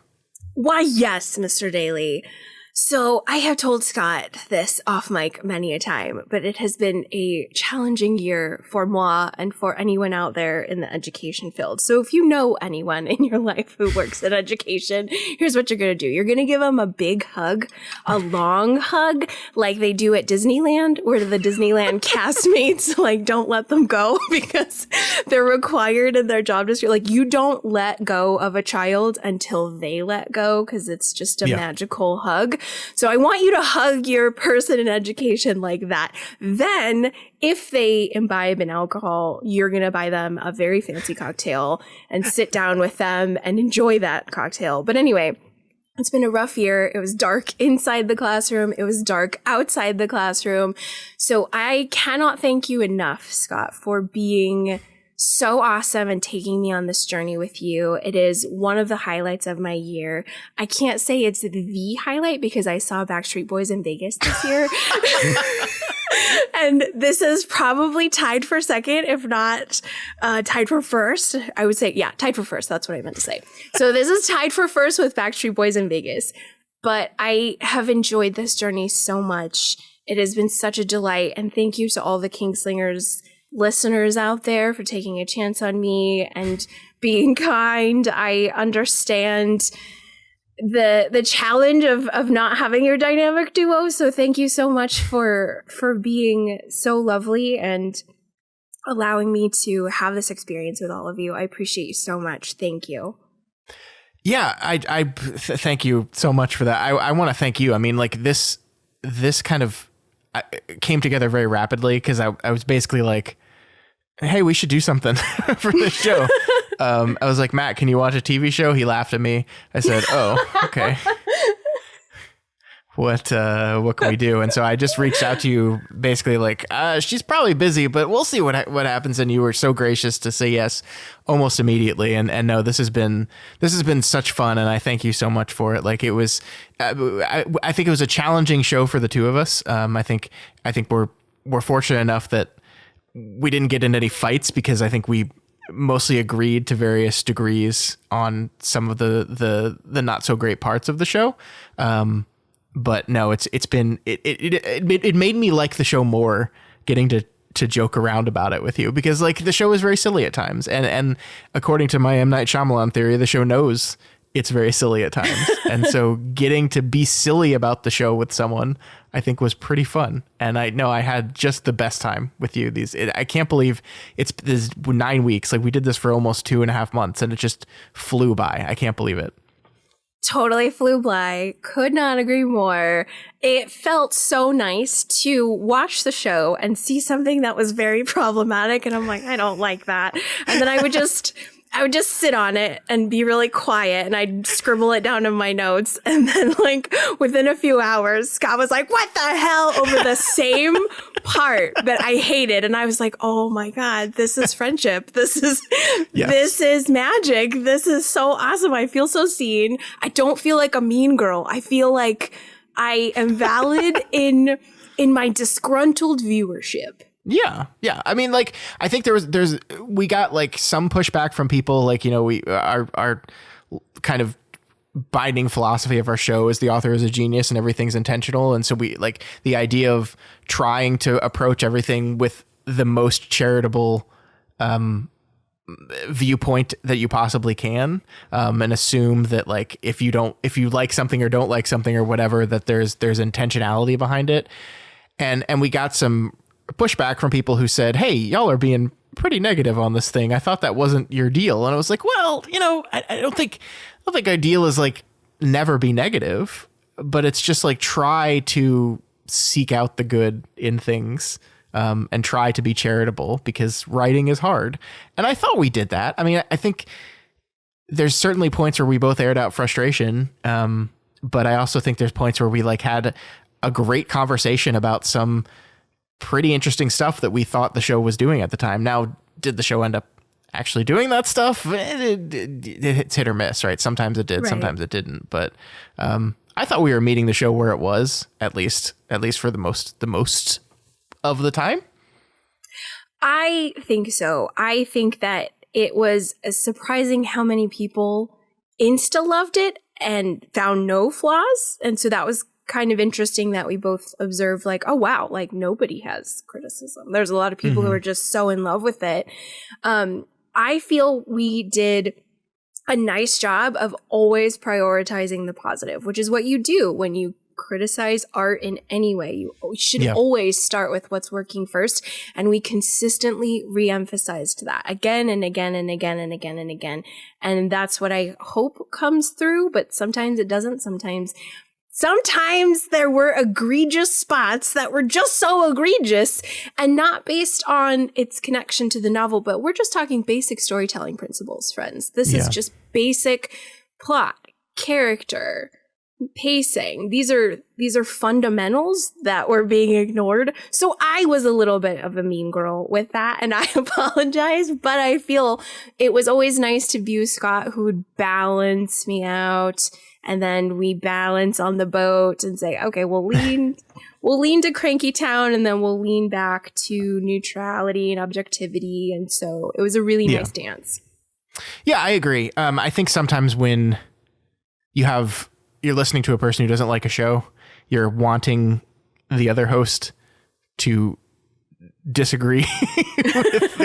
Why, yes, Mr. Daly. So I have told Scott this off mic many a time, but it has been a challenging year for moi and for anyone out there in the education field. So if you know anyone in your life who works in education, here's what you're going to do. You're going to give them a big hug, a long hug, like they do at Disneyland, where the Disneyland castmates like don't let them go because they're required in their job description. Like you don't let go of a child until they let go because it's just a magical hug. So I want you to hug your person in education like that. Then if they imbibe in alcohol, you're going to buy them a very fancy cocktail and sit down with them and enjoy that cocktail. But anyway, it's been a rough year. It was dark inside the classroom. It was dark outside the classroom. So I cannot thank you enough, Scott, for being so awesome and taking me on this journey with you. It is one of the highlights of my year. I can't say it's the highlight because I saw Backstreet Boys in Vegas this year. And this is probably tied for second, if not tied for first. I would say, tied for first. That's what I meant to say. So this is tied for first with Backstreet Boys in Vegas. But I have enjoyed this journey so much. It has been such a delight. And thank you to all the Kingslingers listeners out there for taking a chance on me and being kind. I understand the challenge of not having your dynamic duo. So thank you so much for being so lovely and allowing me to have this experience with all of you. I appreciate you so much. Thank you. Yeah, I thank you so much for that. I want to thank you. I mean, like this kind of came together very rapidly because I was basically like, hey, we should do something for this show. I was like, Matt, can you watch a TV show? He laughed at me. I said, oh, okay. What can we do? And so I just reached out to you basically like, she's probably busy, but we'll see what happens. And you were so gracious to say yes almost immediately. And no, this has been such fun. And I thank you so much for it. Like it was, I think it was a challenging show for the two of us. I think we're fortunate enough that we didn't get into any fights because I think we mostly agreed to various degrees on some of the not so great parts of the show. But no, it made me like the show more getting to joke around about it with you because like the show is very silly at times. And according to my M. Night Shyamalan theory, the show knows it's very silly at times. And so getting to be silly about the show with someone, I think was pretty fun. And I know I had just the best time with you. I can't believe this 9 weeks. Like we did this for almost 2.5 months and it just flew by. I can't believe it. Totally flew by. Could not agree more. It felt so nice to watch the show and see something that was very problematic. And I'm like, I don't like that. And then I would just sit on it and be really quiet and I'd scribble it down in my notes. And then like within a few hours, Scott was like, what the hell, over the same part that I hated. And I was like, oh my God, this is friendship. This is magic. This is so awesome. I feel so seen. I don't feel like a mean girl. I feel like I am valid in my disgruntled viewership. Yeah. I mean, like, I think we got like some pushback from people like, you know, our kind of binding philosophy of our show is the author is a genius and everything's intentional. And so we like the idea of trying to approach everything with the most charitable, viewpoint that you possibly can, and assume that like, if you like something or don't like something or whatever, that there's intentionality behind it. And we got some pushback from people who said, hey, y'all are being pretty negative on this thing. I thought that wasn't your deal. And I was like, well, you know, I don't think our deal is like never be negative, but it's just like try to seek out the good in things, and try to be charitable because writing is hard. And I thought we did that. I mean, I think there's certainly points where we both aired out frustration. But I also think there's points where we like had a great conversation about some pretty interesting stuff that we thought the show was doing at the time. Now, did the show end up actually doing that stuff? It's hit or miss, right? Sometimes it did, sometimes it didn't. But I thought we were meeting the show where it was, at least for the most of the time. I think so. I think that it was surprising how many people insta loved it and found no flaws. And so that was kind of interesting that we both observed like, oh, wow, like nobody has criticism. There's a lot of people who are just so in love with it. I feel we did a nice job of always prioritizing the positive, which is what you do when you criticize art in any way. You should always start with what's working first. And we consistently re-emphasized that again and again and again and again and again. And that's what I hope comes through, but sometimes it doesn't. Sometimes there were egregious spots that were just so egregious and not based on its connection to the novel, but we're just talking basic storytelling principles, friends. This is just basic plot, character, pacing. These are fundamentals that were being ignored. So I was a little bit of a mean girl with that, and I apologize, but I feel it was always nice to be with Scott, who would balance me out, and then we balance on the boat and say, okay, we'll lean to Cranky Town, and then we'll lean back to neutrality and objectivity. And so it was a really nice dance. Yeah, I agree. I think sometimes when you're listening to a person who doesn't like a show, you're wanting the other host to disagree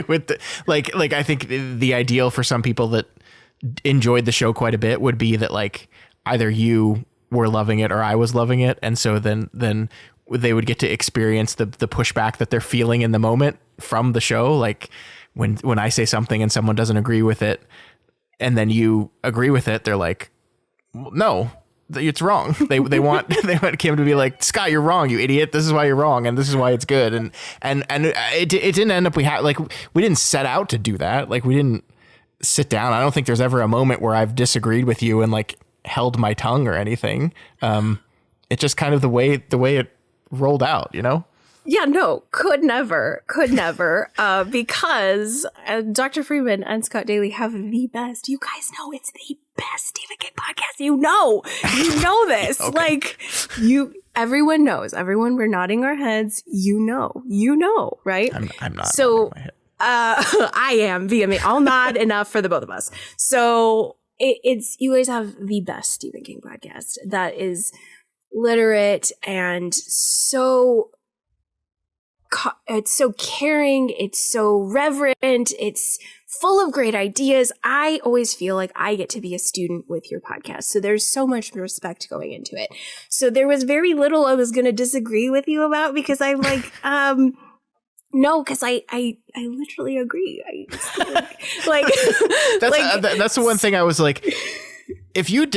with I think the ideal for some people that enjoyed the show quite a bit would be that like either you were loving it or I was loving it. And so then they would get to experience the pushback that they're feeling in the moment from the show. Like when I say something and someone doesn't agree with it and then you agree with it, they're like, no, it's wrong. They want Kim to be like, Scott, you're wrong, you idiot. This is why you're wrong, and this is why it's good. And it didn't end up. We didn't set out to do that. Like we didn't sit down. I don't think there's ever a moment where I've disagreed with you and like held my tongue or anything. It's just kind of the way it rolled out, you know? Yeah, no, could never, because Dr. Freeman and Scott Daly have the best. You guys know it's the best Stephen King podcast. You know this. Okay. Like everyone knows. Everyone, we're nodding our heads. You know, right? I'm not. So I am vehemently. I'll nod enough for the both of us. So it's you guys have the best Stephen King podcast that is literate and so. It's so caring. It's so reverent. It's full of great ideas. I always feel like I get to be a student with your podcast. So there's so much respect going into it. So there was very little I was going to disagree with you about because I'm like, no, because I literally agree. That's the one thing I was like, if you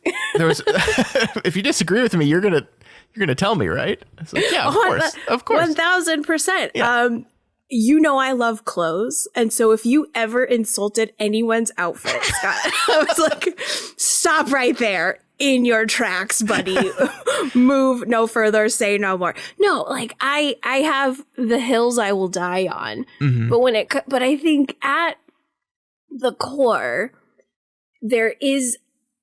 if you disagree with me, you're gonna tell me, right? It's like, yeah, of course, 1000%. Yeah. I love clothes, and so if you ever insulted anyone's outfit, Scott, I was like, stop right there in your tracks, buddy. Move no further. Say no more. No, like I have the hills I will die on, but I think at the core there is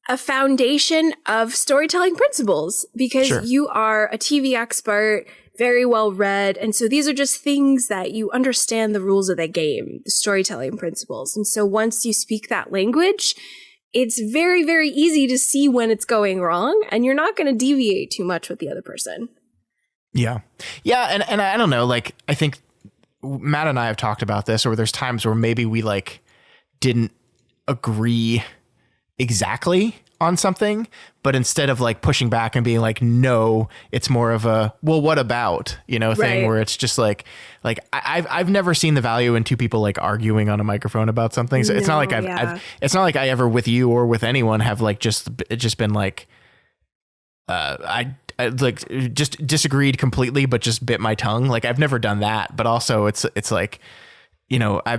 a foundation of storytelling principles because you are a TV expert, very well read. And so these are just things that you understand the rules of the game, the storytelling principles. And so once you speak that language, it's very, very easy to see when it's going wrong and you're not going to deviate too much with the other person. Yeah. Yeah. And I don't know, like, I think Matt and I have talked about this, or there's times where maybe we like didn't agree exactly on something, but instead of like pushing back and being like, no, it's more of a, well, what about, thing where it's just like I've never seen the value in two people like arguing on a microphone about something. So it's not like it's not like I ever with you or with anyone have like just been like, I like just disagreed completely, but just bit my tongue. Like I've never done that, but also it's like,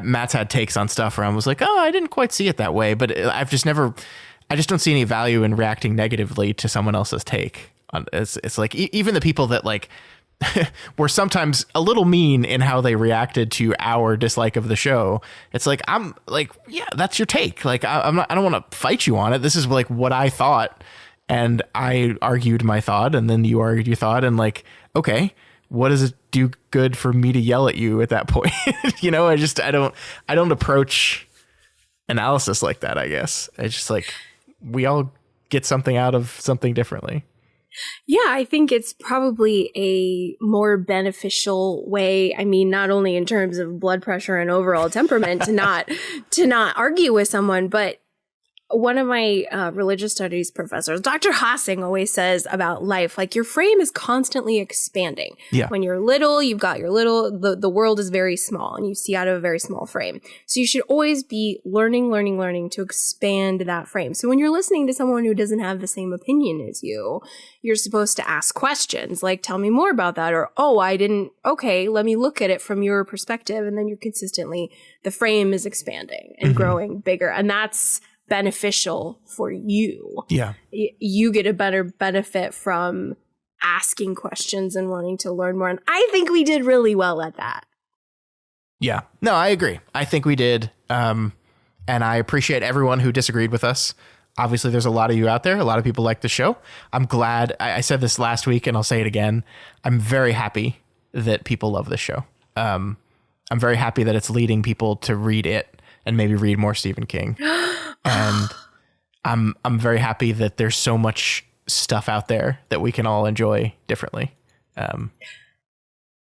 Matt's had takes on stuff where I was like, oh, I didn't quite see it that way, but I just don't see any value in reacting negatively to someone else's take. It's like, even the people that like were sometimes a little mean in how they reacted to our dislike of the show. It's like, I'm like, yeah, that's your take. Like, I don't want to fight you on it. This is like what I thought. And I argued my thought and then you argued your thought and like, okay, what does it do good for me to yell at you at that point? I don't approach analysis like that, I guess. It's just like, we all get something out of something differently. Yeah, I think it's probably a more beneficial way. I mean, not only in terms of blood pressure and overall temperament to not argue with someone, but one of my religious studies professors, Dr. Hassing, always says about life, like your frame is constantly expanding. Yeah. When you're little, you've got your little, the world is very small and you see out of a very small frame. So you should always be learning to expand that frame. So when you're listening to someone who doesn't have the same opinion as you, you're supposed to ask questions like, tell me more about that. Or, okay, let me look at it from your perspective. And then you're consistently, the frame is expanding and growing bigger. And that's beneficial for you. Yeah. You get a better benefit from asking questions and wanting to learn more. And I think we did really well at that. Yeah. No, I agree. I think we did. And I appreciate everyone who disagreed with us. Obviously, there's a lot of you out there. A lot of people like the show. I'm glad. I said this last week and I'll say it again. I'm very happy that people love this show. I'm very happy that it's leading people to read it and maybe read more Stephen King. And I'm very happy that there's so much stuff out there that we can all enjoy differently.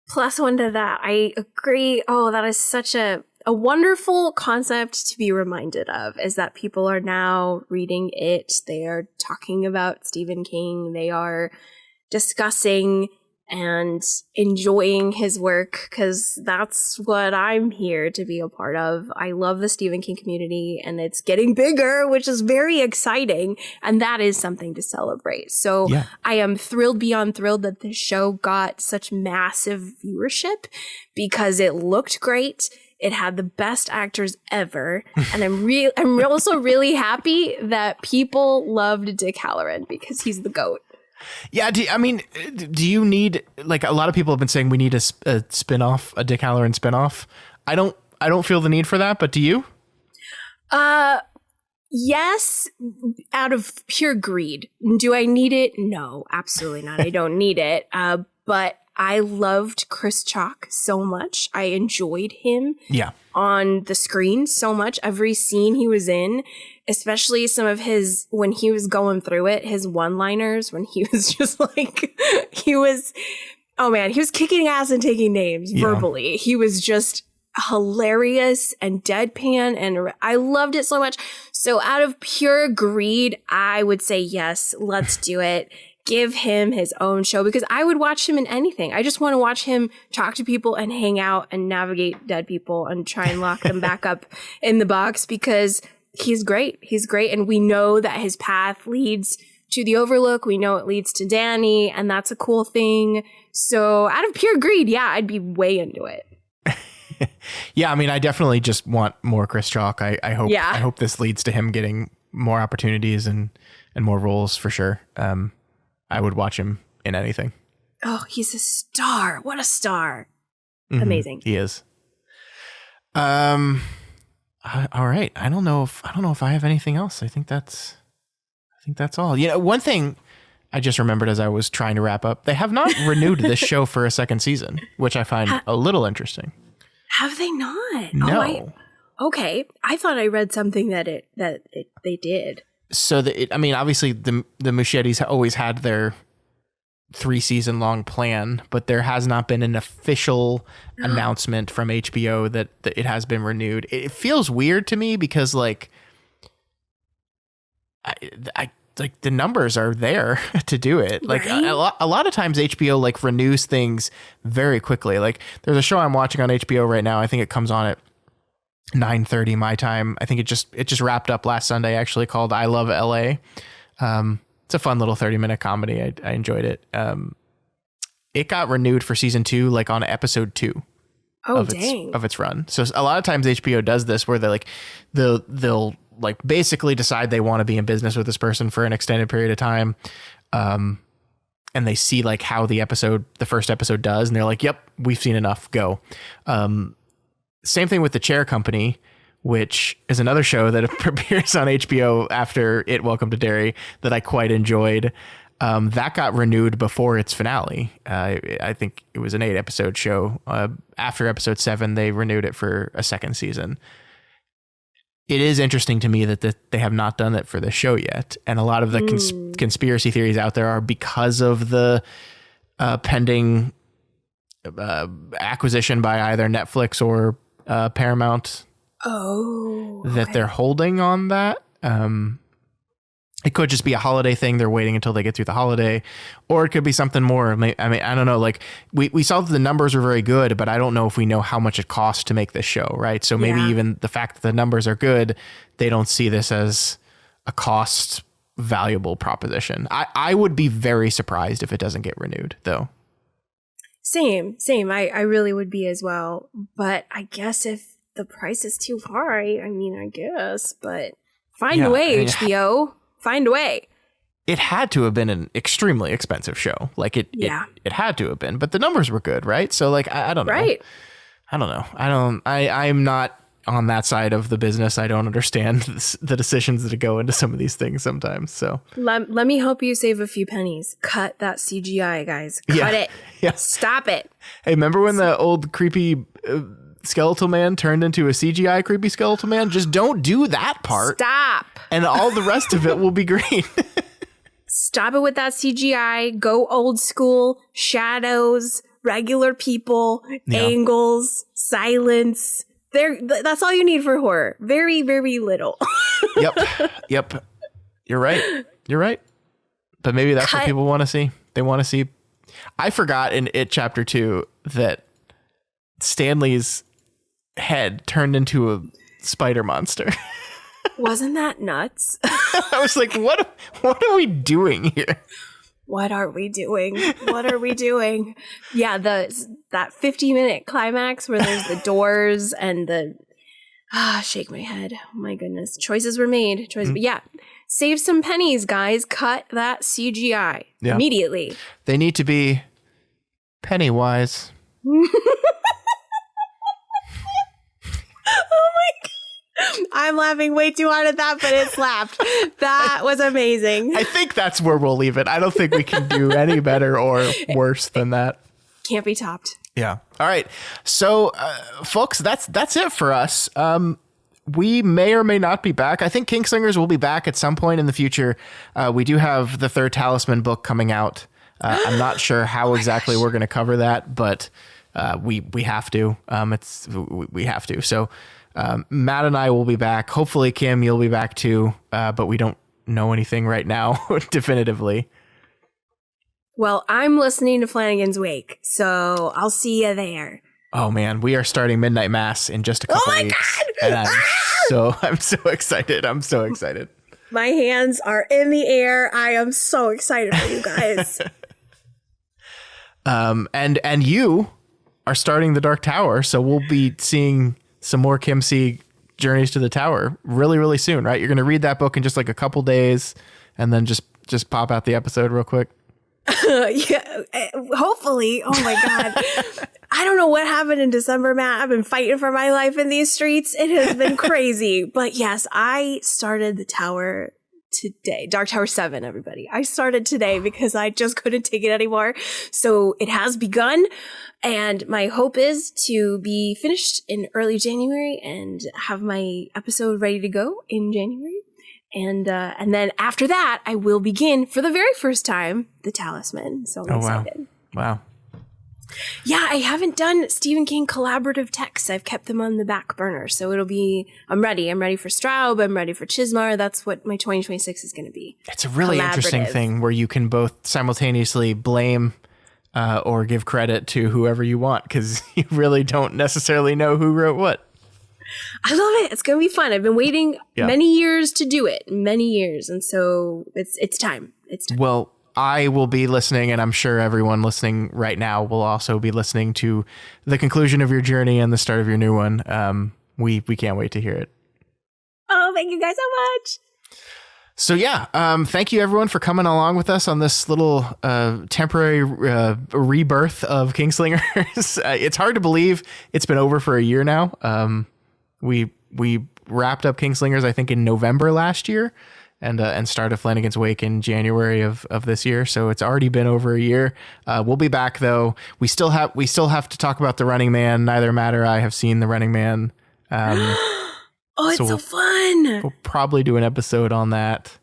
Plus one to that, I agree. Oh, that is such a wonderful concept to be reminded of, is that people are now reading it. They are talking about Stephen King. They are discussing and enjoying his work, because that's what I'm here to be a part of. I love the Stephen King community and it's getting bigger, which is very exciting. And that is something to celebrate. So yeah. I am thrilled beyond thrilled that this show got such massive viewership, because it looked great. It had the best actors ever. And I'm also really happy that people loved Dick Halloran, because he's the GOAT. Yeah, do you need, like, a lot of people have been saying we need a spin-off, a Dick Halloran spin-off. I don't feel the need for that, but do you? Yes, out of pure greed. Do I need it? No, absolutely not. I don't need it. But I loved Chris Chalk so much. I enjoyed him on the screen so much. Every scene he was in, especially some of his, when he was going through it, his one-liners, when he was just like, he was kicking ass and taking names verbally. He was just hilarious and deadpan, and I loved it so much. So out of pure greed, I would say yes, let's do it. Give him his own show, because I would watch him in anything. I just want to watch him talk to people and hang out and navigate dead people and try and lock them back up in the box, because he's great. He's great. And we know that his path leads to the Overlook. We know it leads to Danny, and that's a cool thing. So out of pure greed, yeah, I'd be way into it. Yeah, I mean, I definitely just want more Chris Chalk. I hope this leads to him getting more opportunities and more roles for sure. I would watch him in anything. Oh, he's a star. What a star. Mm-hmm. Amazing. He is. All right. I don't know if I have anything else. I think that's all. You know, one thing I just remembered as I was trying to wrap up, they have not renewed this show for a second season, which I find a little interesting. Have they not? No. Okay. I thought I read something that they did. So obviously the Muschiettes always had their 3-season long plan, but there has not been an official announcement from HBO that it has been renewed. It feels weird to me, because like I like the numbers are there to do it. Like right? a lot of times HBO like renews things very quickly. Like there's a show I'm watching on HBO right now. I think it comes on at 9:30 my time. I think it just wrapped up last Sunday, actually, called I Love LA. It's a fun little 30-minute comedy. I enjoyed it. It got renewed for season 2, like on episode 2 of its run. So a lot of times HBO does this, where they'll like basically decide they want to be in business with this person for an extended period of time. And they see like how the first episode does, and they're like, yep, we've seen enough, go. Same thing with The Chair Company, which is another show that premieres on HBO after Welcome to Derry, that I quite enjoyed. That got renewed before its finale. I think it was an 8-episode show. After episode 7, they renewed it for a second season. it is interesting to me that they have not done it for the show yet. And a lot of the conspiracy theories out there are because of the pending acquisition by either Netflix or Paramount. Oh, that they're holding on that. It could just be a holiday thing. They're waiting until they get through the holiday, or it could be something more. I mean, I don't know. Like we saw that the numbers are very good, but I don't know if we know how much it costs to make this show. Right. So maybe even the fact that the numbers are good, they don't see this as a cost valuable proposition. I would be very surprised if it doesn't get renewed though. Same. I really would be as well. But I guess if the price is too high, I guess, but find a way, HBO. Find a way. It had to have been an extremely expensive show. Like it had to have been, but the numbers were good, right? So like, I don't know. Right. I don't know. I'm not on that side of the business. I don't understand the decisions that go into some of these things sometimes. So let me help you save a few pennies. Cut that CGI, guys. Cut it. Yeah. Stop it. Hey, remember when the old creepy skeletal man turned into a CGI creepy skeletal man? Just don't do that part. Stop. And all the rest of it will be great. Stop it with that CGI. Go old school. Shadows, regular people, angles, silence. That's all you need for horror. Very, very little. Yep. You're right. But maybe that's what people want to see. They want to see. I forgot in It Chapter 2 that Stanley's head turned into a spider monster. Wasn't that nuts? I was like, what are we doing here? What are we doing? Yeah, that 50-minute climax where there's the doors and the shake my head. Oh my goodness. Choices were made. But yeah. Save some pennies, guys. Cut that CGI immediately. They need to be Pennywise. I'm laughing way too hard at that, but it slapped. That was amazing. I think that's where we'll leave it. I don't think we can do any better or worse than that. Can't be topped. Yeah. All right. So, folks, that's it for us. We may or may not be back. I think Kingslingers will be back at some point in the future. We do have the third Talisman book coming out. I'm not sure how exactly we're going to cover that, but we have to. We have to. So Matt and I will be back. Hopefully, Kim, you'll be back too. But we don't know anything right now definitively. Well, I'm listening to Flanagan's Wake, so I'll see you there. Oh man, we are starting Midnight Mass in just a couple weeks. God! And I'm so excited. I'm so excited. My hands are in the air. I am so excited for you guys. And you are starting the Dark Tower, so we'll be seeing some more Kim C Journeys to the Tower really, really soon, right? You're going to read that book in just like a couple days and then just pop out the episode real quick. Yeah, hopefully. Oh my God. I don't know what happened in December, Matt. I've been fighting for my life in these streets. It has been crazy. But yes, I started the tower today. Dark Tower 7, everybody. I started today because I just couldn't take it anymore. So it has begun. And my hope is to be finished in early January and have my episode ready to go in January. And then after that, I will begin for the very first time the Talisman. So I'm excited. Wow. Yeah, I haven't done Stephen King collaborative texts. I've kept them on the back burner. So I'm ready. I'm ready for Straub. I'm ready for Chismar. That's what my 2026 is going to be. It's a really interesting thing where you can both simultaneously blame or give credit to whoever you want because you really don't necessarily know who wrote what. I love it. It's going to be fun. I've been waiting many years to do it. Many years. And so it's time. It's time. Well, I will be listening, and I'm sure everyone listening right now will also be listening to the conclusion of your journey and the start of your new one. We can't wait to hear it. Oh, thank you guys so much. So yeah, thank you everyone for coming along with us on this little temporary rebirth of Kingslingers. It's hard to believe it's been over for a year now. We wrapped up Kingslingers, I think, in November last year, and started Flanagan's Wake in January of this year. So it's already been over a year. We'll be back though. We still have to talk about The Running Man. Neither Matt or I have seen The Running Man. Oh, it's so fun. We'll probably do an episode on that.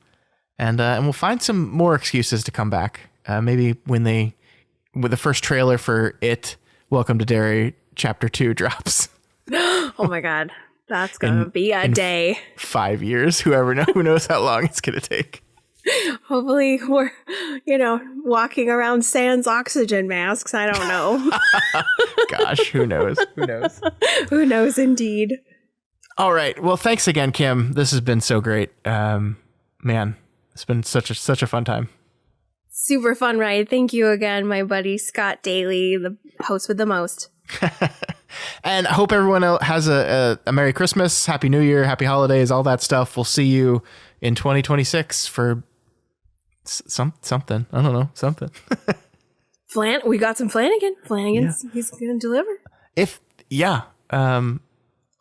And we'll find some more excuses to come back. Maybe with the first trailer for It, Welcome to Derry, Chapter 2 drops. Oh my God. That's going to be a day. 5 years. Who knows how long it's going to take. Hopefully we're, walking around sans oxygen masks. I don't know. Gosh, who knows? Who knows indeed. All right. Well, thanks again, Kim. This has been so great. Man, it's been such a fun time. Super fun ride. Thank you again, my buddy Scott Daly, the host with the most. And I hope everyone has a Merry Christmas, Happy New Year, Happy Holidays, all that stuff. We'll see you in 2026 for something. I don't know, something. We got some Flanagan. Flanagan's he's going to deliver.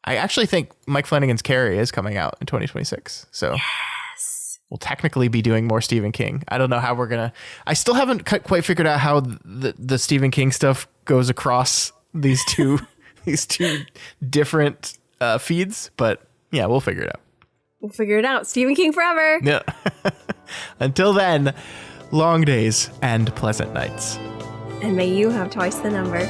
I actually think Mike Flanagan's Carrie is coming out in 2026. So yes, we'll technically be doing more Stephen King. I don't know how we're gonna. I still haven't quite figured out how the Stephen King stuff goes across these two different feeds. But yeah, we'll figure it out. We'll figure it out. Stephen King forever. Yeah. Until then, long days and pleasant nights. And may you have twice the number.